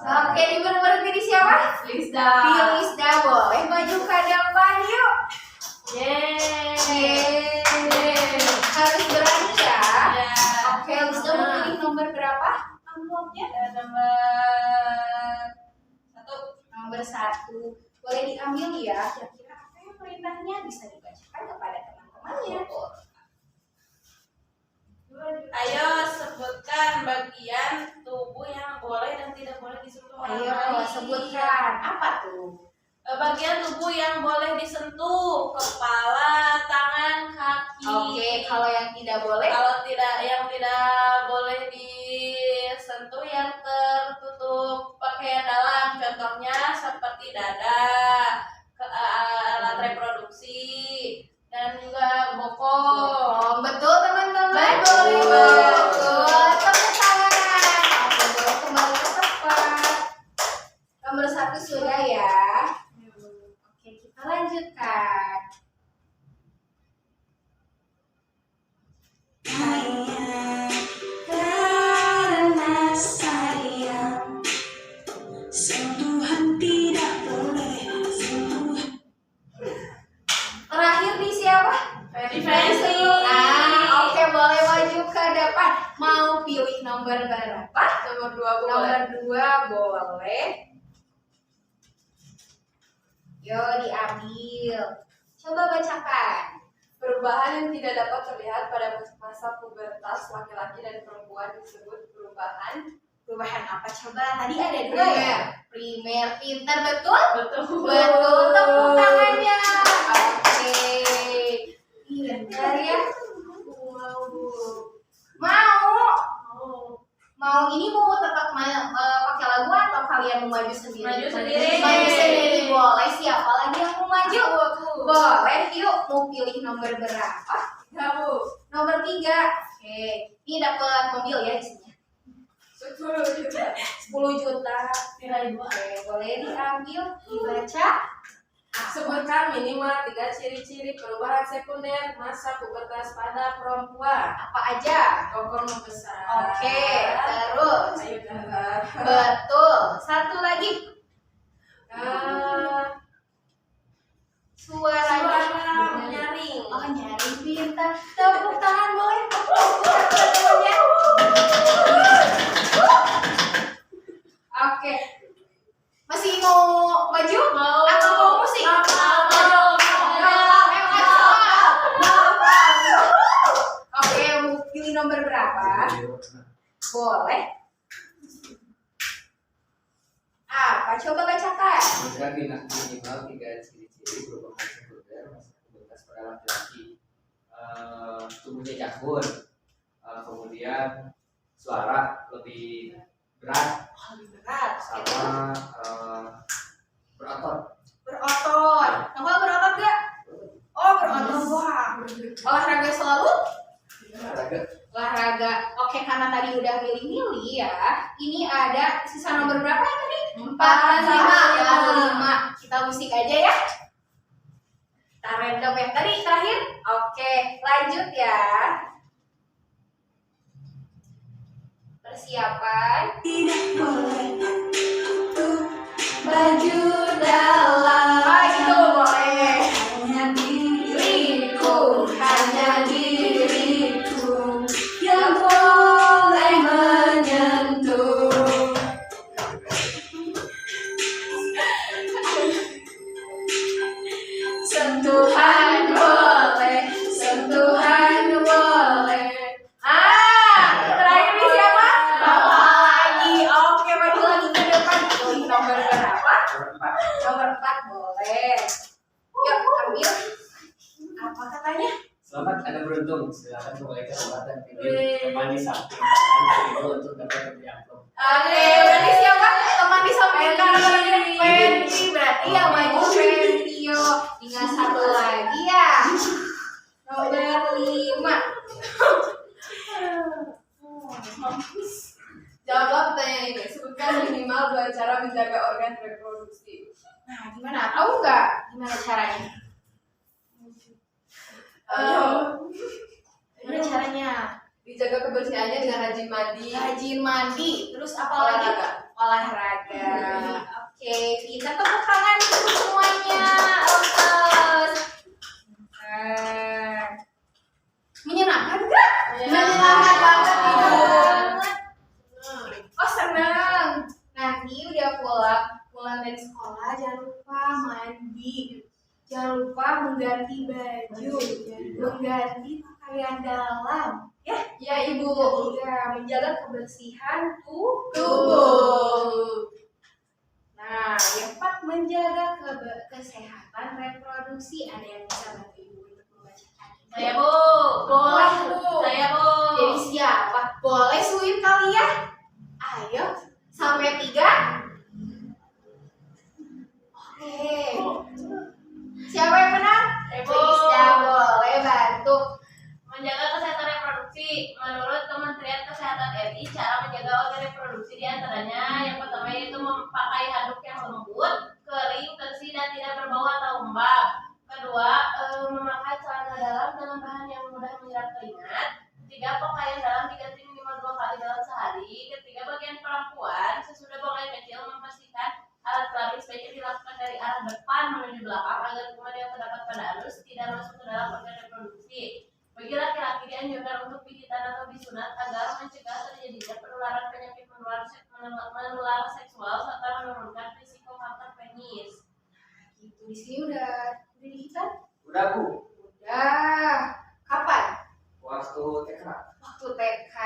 Oke, di berhenti di siapa? Lisda. Lisda, boleh maju ke depan yuk. Yeay. Harus berani ya. Ya. Oke, Lisda mau pilih nomor berapa? Amplopnya? Nomor 1. Boleh diambil ya. Kira-kira apa yang perintahnya bisa dibacakan kepada teman-temannya. Ayo sebutkan bagian tubuh yang boleh dan tidak boleh disentuh orang Ayo lain. sebutkan. Apa tuh? Bagian tubuh yang boleh disentuh, kepala, tangan, kaki. Oke, kalau yang tidak boleh? Kalau yang tidak boleh disentuh yang tertutup pakaian dalam, contohnya seperti dada, alat reproduksi, dan juga bokong. Betul teman-teman. Betul. Betul. Tepuk tangan. Oke, boleh kembali ke tempat. Nomor 1 sudah ya. Oke, kita lanjutkan. Karena sayang, sentuhan tidak boleh, sentuhan. Terakhir di siapa? Di Fancy. Oke, boleh maju ke depan. Mau pilih nomor berapa? Nomor 2 boleh. Nomor 2 boleh. Yo, diambil. Coba bacakan. Perubahan yang tidak dapat terlihat pada masa pubertas laki-laki dan perempuan disebut perubahan. Perubahan apa coba? Tadi ada 2 ya? Primer. Pintar betul? Betul. Betul. Tepuk tangannya. Oke. Pintar ya. Mau ini mau tetap pakai lagu atau kalian mau maju sendiri? Maju sendiri. Maju sendiri boleh. Siapa lagi yang mau maju? Boleh. Yuk, mau pilih nomor berapa? Ya Bu. Nomor 3. Oke. Ini dapat mobil ya di sini. 10 juta. 10 juta. Kirain gua. Oke, boleh diambil, dibaca. Sebutkan minimal 3 ciri-ciri perubahan sekunder masa pubertas pada perempuan. Apa aja? Bokong membesar. Oke, terus. Ayo dengar. Betul. Satu lagi. Suaranya. Suara menyaring. Oh, nyaring pintar. Tepuk tangan boleh. Teman-temannya. Oke. Masih mau maju? Mau. Atau mau musik? Mau. Oke, mau pilih nomor berapa? Boleh. Apa? Coba bacakan. Ganti nanti. perubahan sekunder masa pubertas pada laki-laki. Tubuhnya jangkut, kemudian suara lebih berat Lebih berat. sama berotot. Berotot. Novel berotot gak? Oh berotot. Wah. Olahraga selalu? Olahraga. Olahraga. Oke, karena tadi udah milih-milih ya. Ini ada sisa nomor berapa ya tadi? 45. Kita musik aja ya. Kita random ya. Tadi terakhir? Oke, lanjut ya. Persiapan. Tidak boleh tutup Baju dalam. Itu boleh. hanya Diriku, hanya diriku yang boleh menyentuh. sentuhan boleh, sentuhan boleh. Terakhir nih siapa? Bapak lagi. Oke, maju lagi ke depan. Pilih nomor berapa? Nomor 4 boleh. Yuk, ambil. Apa katanya? Selamat Anda beruntung. Silakan kembali ke tempat dan pilih teman di samping kanan kiri untuk dapat lebih amplop. Oke, berarti siapa? Teman di samping kanan Fendi. Berarti yang maju Fendi. Yuk, tinggal satu lagi ya. Nomor 5. Jawablah pertanyaan ini. Sebutkan minimal 2 cara menjaga organ reproduksi. Nah, gimana? Tahu nggak gimana caranya? Gimana caranya? Dijaga kebersihannya dengan rajin mandi. Rajin mandi. Terus apa lagi? Olahraga. Oke, kita tepuk tangan dulu semuanya. Oke. Menyenangkan nggak? Menyenangkan banget banget. Oh senang. Nanti udah pulang dari sekolah jangan lupa mandi. Jangan lupa mengganti baju, mengganti pakaian dalam. Ya ibu. Ya, menjaga kebersihan tubuh. Nah, yang 4 menjaga kesehatan reproduksi. Ada yang bisa bantu ibu untuk membacakan? Saya Bu. Boleh bu. Saya Bu. Jadi siapa? Boleh suit kali ya? Ayo, sampai 3. Oke. Siapa yang menang? Ibu. Rizda, boleh bantu. Menjaga kesehatan reproduksi. Menurut Kementerian Kesehatan RI, cara menjaga organ reproduksi diantaranya yang pertama yaitu memakai handuk yang lembut, kering, bersih, dan tidak berbau atau lembab. Kedua, memakai celana dalam bahan yang mudah menyerap keringat. Ketiga, pakaian dalam diganti minimal 2 kali dalam sehari. Ketiga, bagian perempuan sesudah buang air kecil memastikan alat kelamin sebaiknya dilakukan dari arah depan menuju belakang agar kuman yang terdapat pada anus tidak masuk ke dalam organ reproduksi. Bagi laki-laki dianjurkan untuk pijitan atau disunat agar mencegah terjadinya penularan penyakit menular seksual serta menurunkan risiko kanker penis. Gitu. Di sini udah dihitan? Udah Bu, Udah. Kapan? waktu TK. Waktu TK.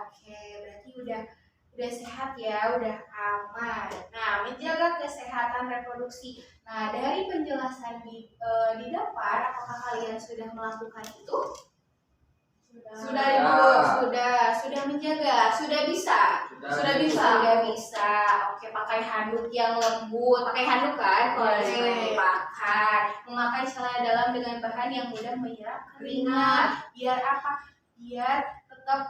Oke, berarti udah sehat ya, udah aman. Nah, menjaga kesehatan reproduksi. Nah, dari penjelasan di depan, apakah kalian sudah melakukan itu? Sudah ibu, sudah menjaga, sudah bisa. Sudah bisa. Oke, pakai handuk yang lembut. Pakai handuk kan? Kalau dipakai. Memakai celana dalam dengan bahan yang mudah menyerap keringat. Biar apa? Biar tetap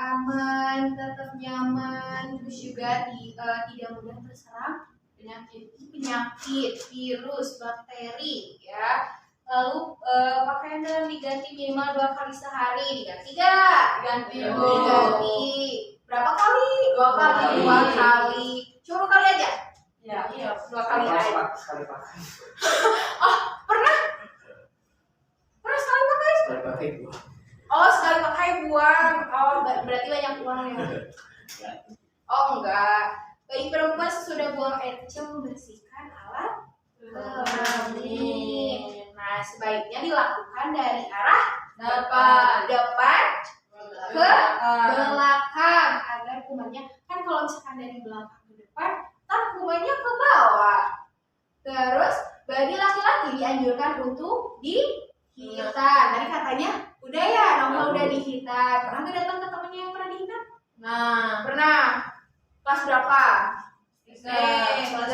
aman, tetap nyaman. Terus juga tidak mudah terserang penyakit, virus, bakteri, ya. Lalu pakaian dalam diganti minimal 2 kali sehari. Diganti gak? Ganti Diganti. bu. Berapa kali? 2 kali. 2 kali. Cuma kali aja? Ya. Iya, 2 kali aja. Sekali pakai. Pernah sekali pakai? Sekali pakai Bu. Oh, sekali pakai buang. Oh, berarti banyak uang ya? Oh, enggak. Bagi perempuan sesudah buang air kecil membersihkan alat kelamin. Nah, sebaiknya dilakukan dari arah depan ke belakang agar kumannya, kan kalau misalkan dari belakang ke depan, ntar kumannya ke bawah. Terus bagi laki-laki dianjurkan untuk dihitan. Tadi katanya udah ya, Nova udah dihitan. Pernah nggak datang ke temennya yang pernah dihitan? Nah, Pernah. Kelas berapa? kelas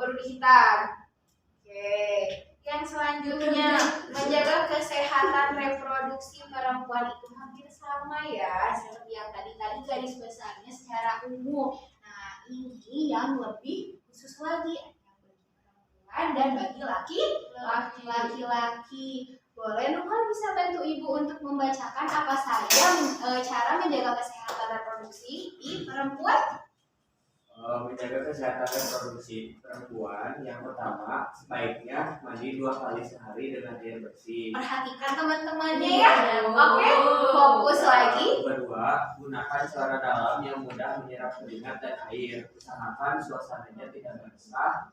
Baru dihitan. Oke. Yang selanjutnya, menjaga kesehatan reproduksi perempuan itu hampir sama ya seperti yang tadi garis besarnya secara umum. Nah, ini yang lebih khusus lagi bagi perempuan dan bagi laki-laki. Boleh Nukal bisa bantu Ibu untuk membacakan apa saja cara menjaga kesehatan reproduksi di perempuan? Menjaga kesehatan reproduksi perempuan, yang pertama sebaiknya mandi 2 kali sehari dengan air bersih. Perhatikan teman-temannya ya. Oke, fokus lagi. Kedua, gunakan celana dalam yang mudah menyerap keringat dan air. Usahakan suasananya tidak basah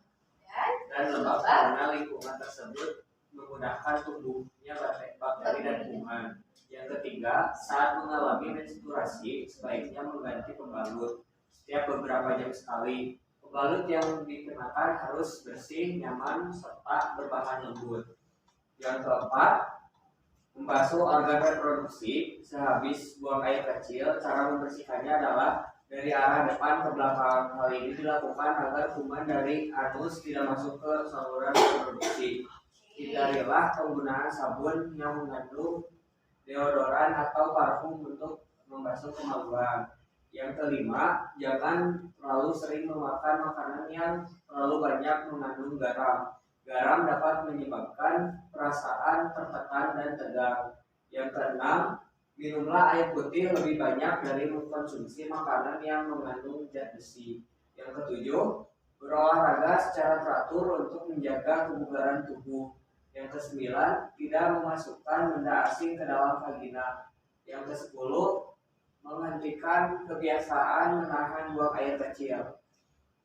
dan lembab karena lingkungan tersebut memudahkan tumbuhnya bakteri dan kuman. Yang ketiga, saat mengalami menstruasi sebaiknya mengganti pembalut setiap beberapa jam sekali. Pembalut yang dikenakan harus bersih, nyaman, serta berbahan lembut. Yang keempat, membasuh organ reproduksi sehabis buang air kecil. Cara membersihkannya adalah dari arah depan ke belakang. Hal ini dilakukan agar kuman dari anus tidak masuk ke saluran reproduksi. Hindarilah penggunaan sabun yang mengandung deodoran atau parfum untuk membasuh kemaluan. Yang kelima, jangan terlalu sering memakan makanan yang terlalu banyak mengandung garam. Garam dapat menyebabkan perasaan tertekan dan tegang. Yang keenam, minumlah air putih lebih banyak dari mengkonsumsi makanan yang mengandung zat besi. Yang ketujuh, berolahraga secara teratur untuk menjaga kebugaran tubuh. Yang kesembilan, tidak memasukkan benda asing ke dalam vagina. Yang kesepuluh, menghentikan kebiasaan menahan buang air kecil.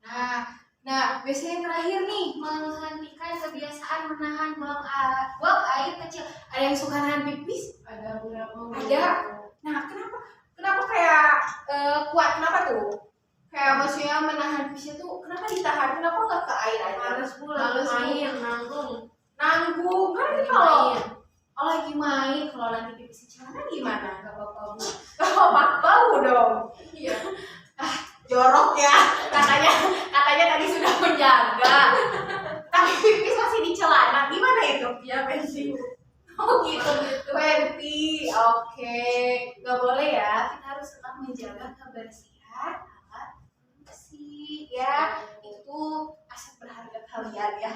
Nah, biasanya yang terakhir nih, menghentikan kebiasaan menahan buang air kecil. Ada yang suka nahan pipis? ada beberapa Ada. Nah, kenapa kayak kuat? Kenapa tuh? Kayak maksudnya menahan pipisnya tuh kenapa ditahan? Kenapa nggak ke air aja? males main nanggung Nanggung kan nanti kalau lagi main, kalau nanti pipis di celana gimana? gak apa-apa Bu. Oh, bau dong. Iya, Jorok ya. Katanya tadi sudah menjaga. Tapi pipis masih di celana. Gimana itu? ya pensi Oh gitu. Penti. Oke. Nggak boleh ya. Kita harus tetap menjaga kebersihan alat bersih ya. Itu aset berharga kalian ya.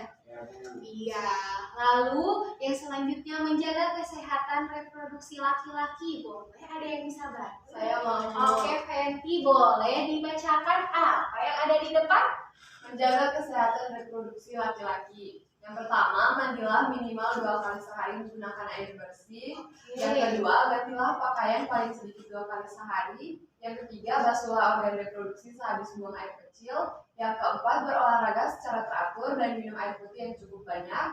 Iya. Lalu yang selanjutnya menjaga kesehatan reproduksi laki-laki. Boleh ada yang bisa bantu? saya mau Oke, Fenty, boleh dibacakan apa yang ada di depan? menjaga kesehatan reproduksi laki-laki. Yang pertama, mandilah minimal 2 kali sehari menggunakan air bersih. Yang kedua, gantilah pakaian paling sedikit 2 kali sehari. Yang ketiga, basuhlah organ reproduksi sehabis buang air kecil. Yang keempat, berolahraga secara teratur dan minum air putih yang cukup banyak.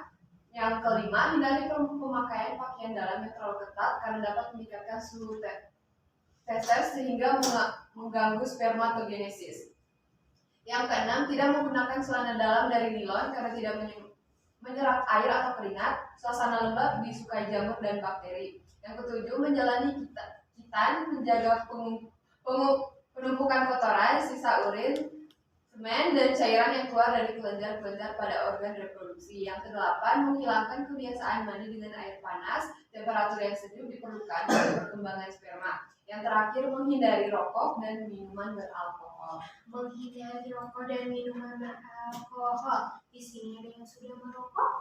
Yang kelima, hindari pemakaian pakaian dalam yang terlalu ketat karena dapat meningkatkan suhu testes sehingga mengganggu spermatogenesis. Yang keenam, tidak menggunakan celana dalam dari nilon karena tidak menyerap air atau keringat. Suasana lembab disukai jamur dan bakteri. Yang ketujuh, menjalani kitan, menjaga penumpukan kotoran, sisa urin, semen, dan cairan yang keluar dari kelenjar-kelenjar pada organ reproduksi. Yang kedelapan, menghilangkan kebiasaan mandi dengan air panas. Temperatur yang sejuk diperlukan untuk perkembangan sperma. Yang terakhir, menghindari rokok dan minuman beralkohol. Menghindari rokok dan minuman beralkohol. Di sini ada yang sudah merokok?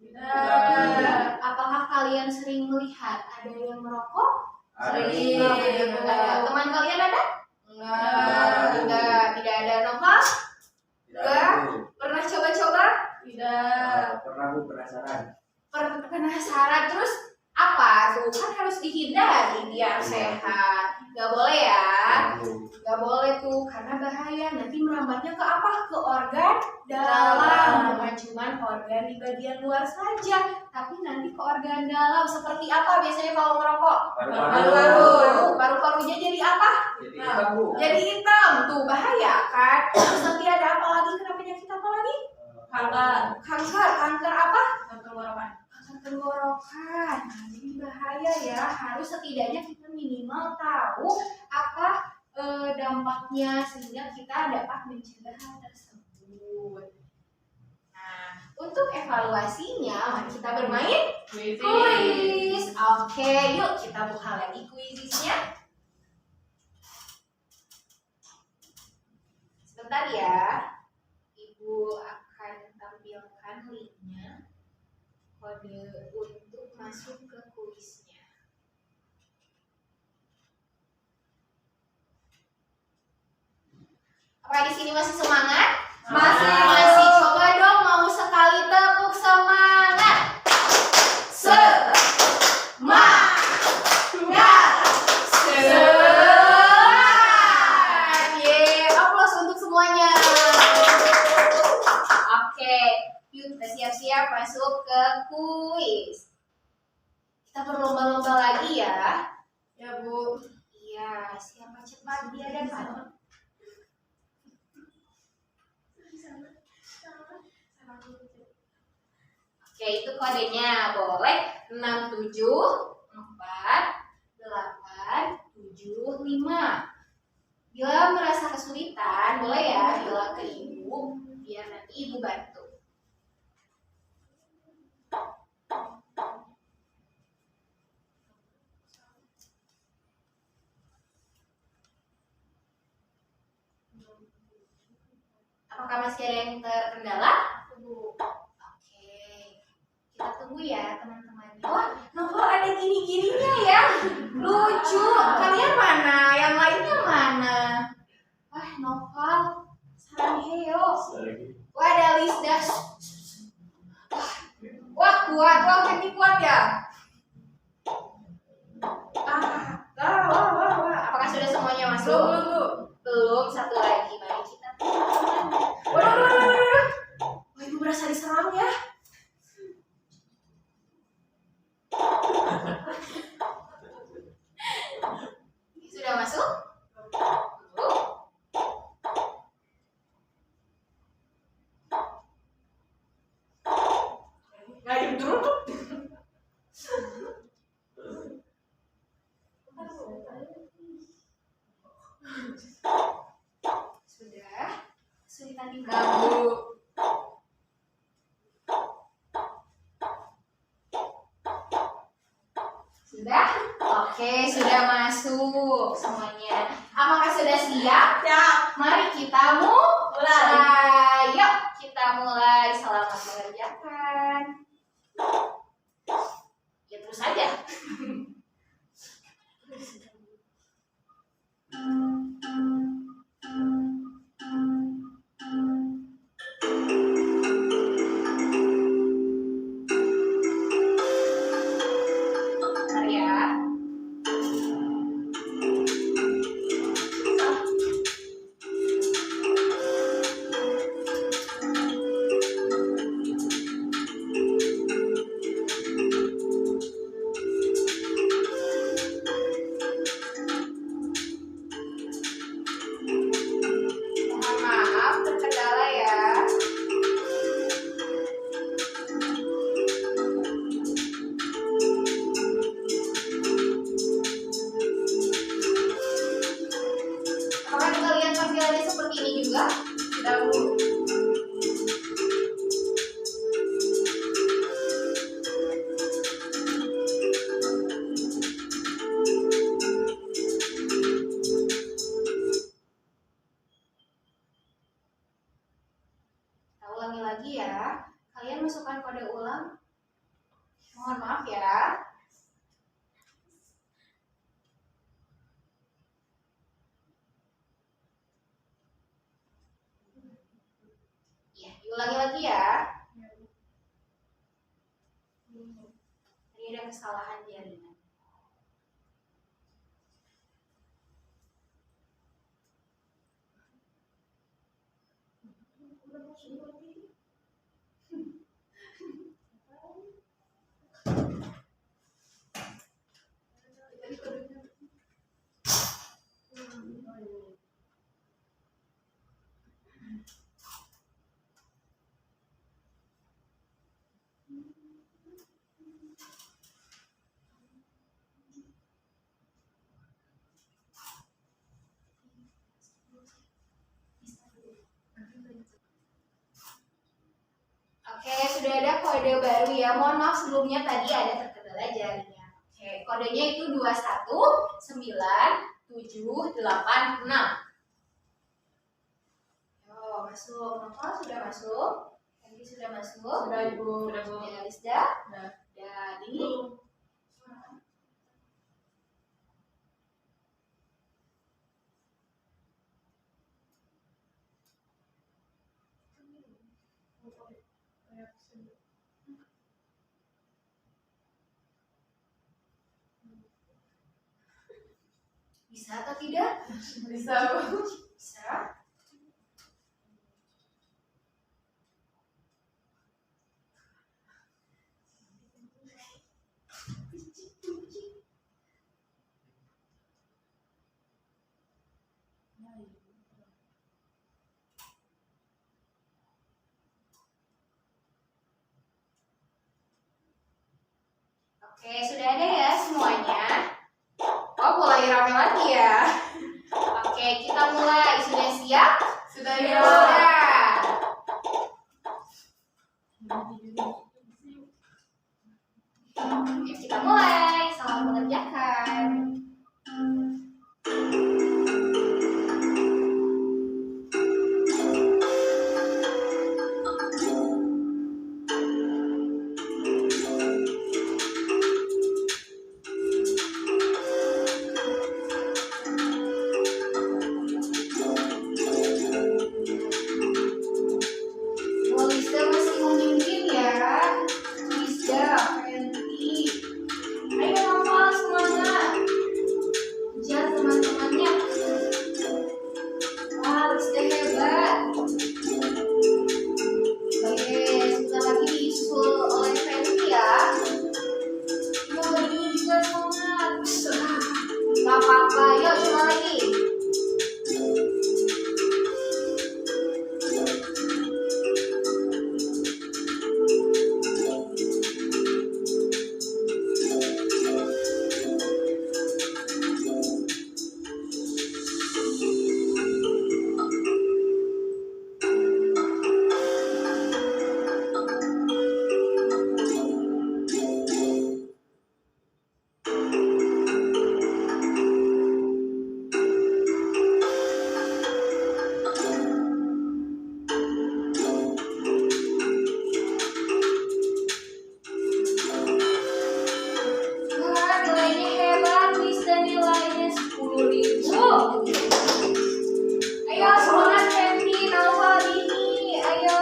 Tidak. Apakah kalian sering melihat ada yang merokok? Sering. Teman kalian ada? Enggak, tidak ada. Nova? Tidak. Pernah coba-coba? Tidak. Pernah Bu, penasaran. Penasaran terus apa tuh? Kan harus dihindari biar sehat. Gak boleh ya? Gak boleh tuh karena bahaya. Nanti merambatnya ke apa? Ke organ dalam. Bukan cuma organ di bagian luar saja, tapi nanti ke organ dalam. Seperti apa biasanya kalau merokok? Paru-parunya jadi apa? Jadi hitam Bu. Jadi hitam. Tuh bahaya kan? Terus nanti ada apa lagi? Kena penyakit apa lagi? Kanker apa? Kanker tenggorokan. Kanker tenggorokan. Nah, ini bahaya ya. Harus setidaknya kita minimal tahu apa dampaknya sehingga kita dapat mencegah hal tersebut. Nah, untuk evaluasinya, mari kita bermain kuis. Oke, yuk kita buka lagi kuisnya. Sebentar ya, Ibu akan tampilkan linknya, kode untuk masuk ke kuisnya. Apa di sini masih semangat? Masih. Coba dong, mau sekali tepuk semangat. Semangat. Yeay, aplaus untuk semuanya. Oke, yuk kita siap-siap masuk ke kuis. Kita berlomba-lomba lagi ya. Ya Bu. Iya, siapa cepat dia dan apa? Oke, itu kodenya. Boleh 6748775. Bila merasa kesulitan, boleh ya bilang ke Ibu, biar nanti Ibu bantu. Apakah masih ada yang terkendala? Oke, kita tunggu ya teman-teman. Wah, Novel ada gini-gininya ya. Lucu. Kalian mana? Yang lainnya mana? Wah, Novel. Sarangheyo. Wah, ada Lisda. Wah, kuat. Wah, Kemi kuat ya? Wah. Apakah sudah semuanya masuk? Belum. Satu lagi. Mari kita Waduh. Wah, Ibu berasa diserang ya. Sudah masuk? Belum. Ngajem dulu tuh. Sudah. Kesulitan di mana? Sudah? Oke, sudah masuk semuanya. Apakah sudah siap? Siap. Mari kita mulai. Yuk, kita mulai. Selamat mengerjakan. Ya terus aja. Bentar ya. Mohon maaf, terkendala ya. Apakah kita lihat tampilannya seperti ini juga? Tidak, Bu. Kita ulangi lagi ya. Kalian masukkan kode ulang. Mohon maaf ya. Ya, diulangi lagi ya. Ini ada kesalahan jaringan. ada kode baru ya. Mohon maaf sebelumnya tadi ada terkendala jaringan. Oke, kodenya itu 2197886. Yo, masuk. Novel sudah masuk. Hendy sudah masuk. Sudah Ibu. Ya, Rizda. Sudah. Dan ini bisa atau tidak? Bisa Bu. Bisa. Oke, sudah ada ya semuanya? Oh, mulai rame lagi ya. Oke, kita mulai. Sudah siap? Sudah Ya. ya. Oke, kita mulai. Selamat mengerjakan. Oh, Lisa masih memimpin ya. Lisa, Fenty. Ayo Noval, semangat. Kejar teman-temannya. Wah, Lisa hebat. Oke, sebentar lagi disusul oleh Fenty ya. Yo, ini juga semangat. Gak apa-apa, yuk coba lagi. Wah, nilainya hebat, bisa nilainya 10.000. Ayo semangat Fenty, Noval ini. Ayo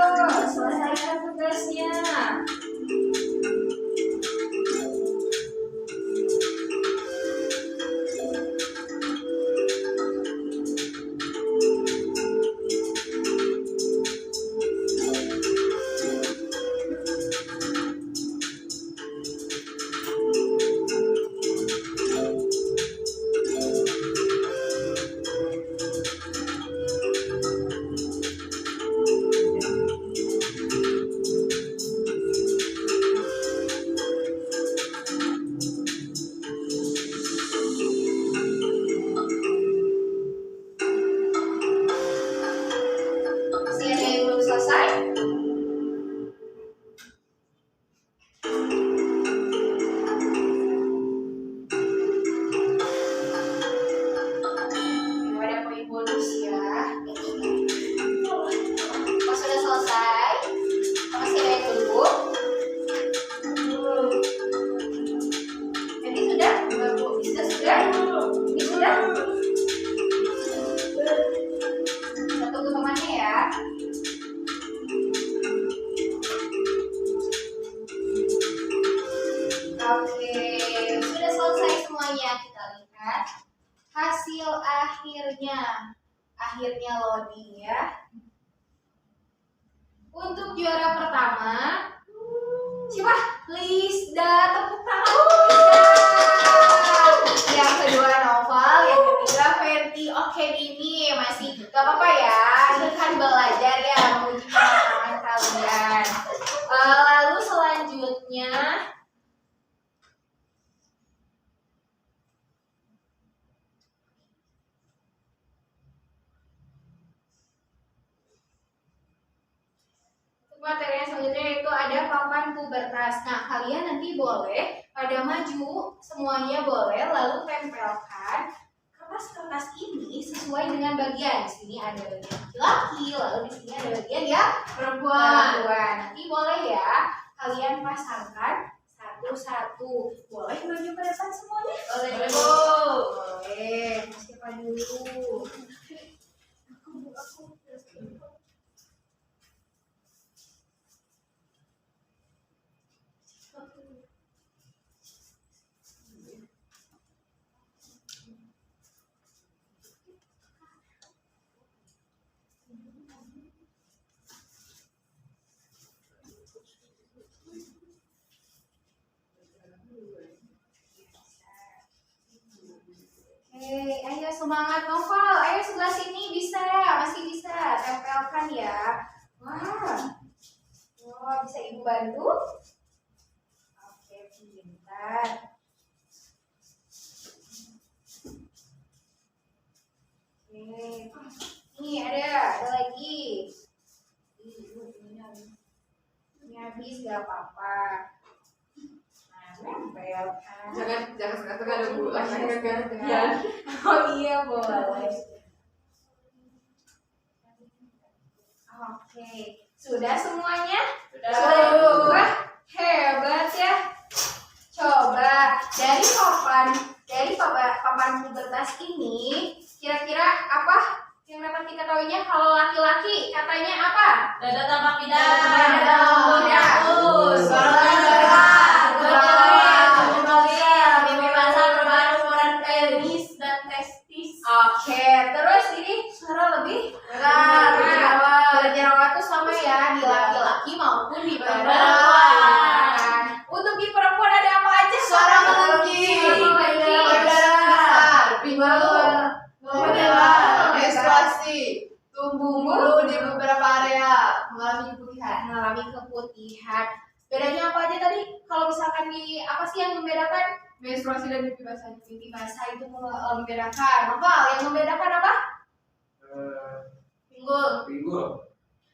selesaikan tugasnya. Masih ada yang belum selesai? Ayo, ada poin bonus ya. Kalau sudah selesai, masih ada yang belum? Jadi sudah? Bisa sudah? Ini sudah? Kita tunggu temannya ya. Oke, sudah selesai semuanya. Kita lihat hasil akhirnya. Akhirnya loading ya. Untuk juara pertama, siapa? Lisda, tepuk tangan untuk Lisda. Yang kedua Noval, yang ketiga Fenty. Oke, ini masih gak apa-apa ya. Ini kan belajar ya, menguji pengetahuan kalian. Lalu selanjutnya Materi yang selanjutnya itu ada papan pubertas. Nah, kalian nanti boleh pada maju, semuanya boleh, lalu tempelkan kertas-kertas ini sesuai dengan bagian. Di sini ada bagian laki-laki, lalu di sini ada bagian ya perempuan. Nanti boleh ya kalian pasangkan satu-satu. Boleh maju ke depan semuanya? Boleh. Boleh. Siapa dulu? Oke, ayo semangat Noval. Ayo sebelah sini bisa, masih bisa. Tempelkan ya. Wah, bisa ibu bantu? Oke, pintar. Oke, ini ada lagi. Ini habis gak apa-apa. Tempelkan. Jangan suka-suka dulu. Ya. Oh iya boleh. Oke, sudah semuanya? Sudah. Wah, hebat ya. Coba dari papan pubertas ini, kira-kira apa yang dapat kita tahunya kalau laki-laki katanya apa? Dada tampak tidak. Dada tampak Oke, terus ini suara lebih berjerawat tuh sama ya di laki-laki maupun di perempuan. Untuk di perempuan ada apa aja? Suara melengking, menstruasi, tumbuh bulu di beberapa area, mengalami keputihan. Bedanya apa aja tadi? Kalau misalkan di apa sih yang membedakan? Menstruasi dan mimpi basah. Mimpi basah itu membedakan. Noval, yang membedakan apa? Pinggul.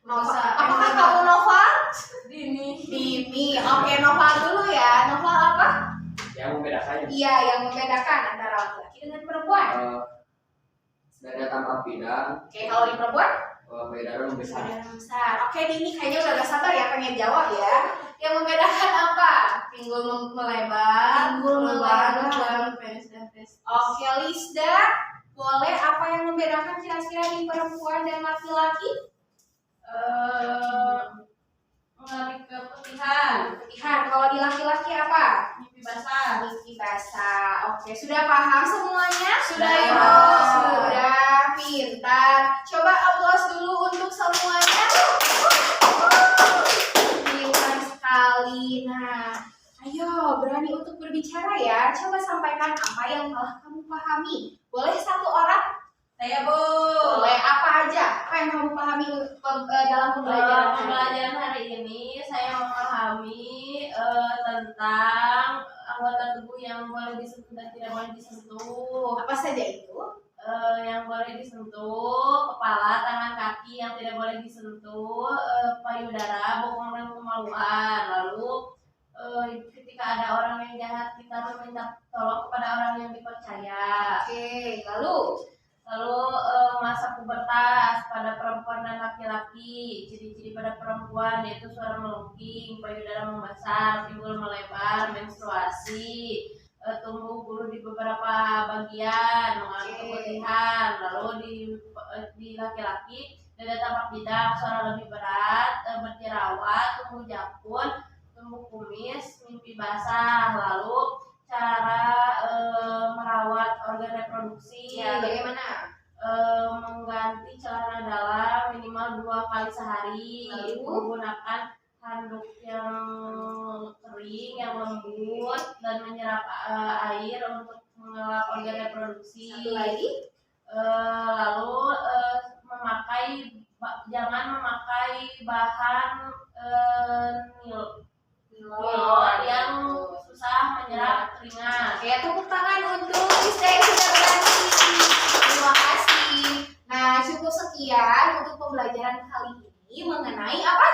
Noval. Apakah kamu Noval? Dini. Dini. Oke, Noval dulu ya. Noval apa? Yang membedakannya. Iya, yang membedakan antara laki-laki dengan perempuan. Dada tampak bidang. Oke, kalau di perempuan? Perbedaan membesar. Perbedaan besar. Oke, Dini kayaknya udah gak sabar ya pengen jawab ya. Yang membedakan apa? Pinggul melebar. Penis dan testis. Oke, Lisda, boleh apa yang membedakan kira-kira di perempuan dan laki-laki? Mengalami keputihan. Keputihan. Kalau di laki-laki apa? Mimpi basah. Mimpi basah. Oke, sudah paham semuanya? Sudah, Ibu. Sudah, pintar. Coba aplaus dulu untuk semuanya. Pintar sekali. Nah, ayo berani untuk berbicara ya. Coba sampaikan apa yang telah kamu pahami. Boleh satu orang? Saya Bu. Boleh apa aja? Apa yang kamu pahami dalam pembelajaran hari ini? Pembelajaran hari ini saya memahami tentang anggota tubuh yang boleh disentuh dan tidak boleh disentuh. Apa saja itu? Yang boleh disentuh, kepala, tangan, kaki yang tidak boleh disentuh, payudara, bokong dan kemaluan. Lalu ketika ada orang yang jahat kita meminta tolong kepada orang yang dipercaya. Oke, lalu Masa pubertas pada perempuan dan laki-laki. Ciri-ciri pada perempuan yaitu suara melengking, payudara membesar, pinggul melebar, menstruasi, tumbuh bulu di beberapa bagian, mengalami keputihan. Lalu di laki-laki dada tampak bidang, suara lebih berat, berjerawat, tumbuh jakun, tumbuh kumis, mimpi basah. Lalu cara merawat organ reproduksi ya, bagaimana? Mengganti celana dalam minimal 2 kali sehari. Lalu menggunakan handuk yang kering, yang lembut dan menyerap air untuk mengelap organ reproduksi. Satu lagi, lalu jangan memakai bahan nilon yang susah menyerap keringat. oke, tepuk tangan untuk Lista yang sudah berani. Terima kasih. Nah, cukup sekian untuk pembelajaran kali ini mengenai apa?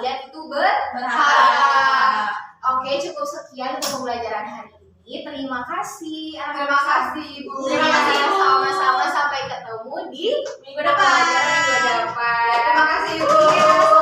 kalian itu berhak. Oke, cukup sekian untuk pembelajaran hari ini. Terima kasih. Terima kasih Ibu. Terima kasih sama-sama. Sampai ketemu di Minggu depan. pembelajaran minggu depan. Terima kasih Ibu.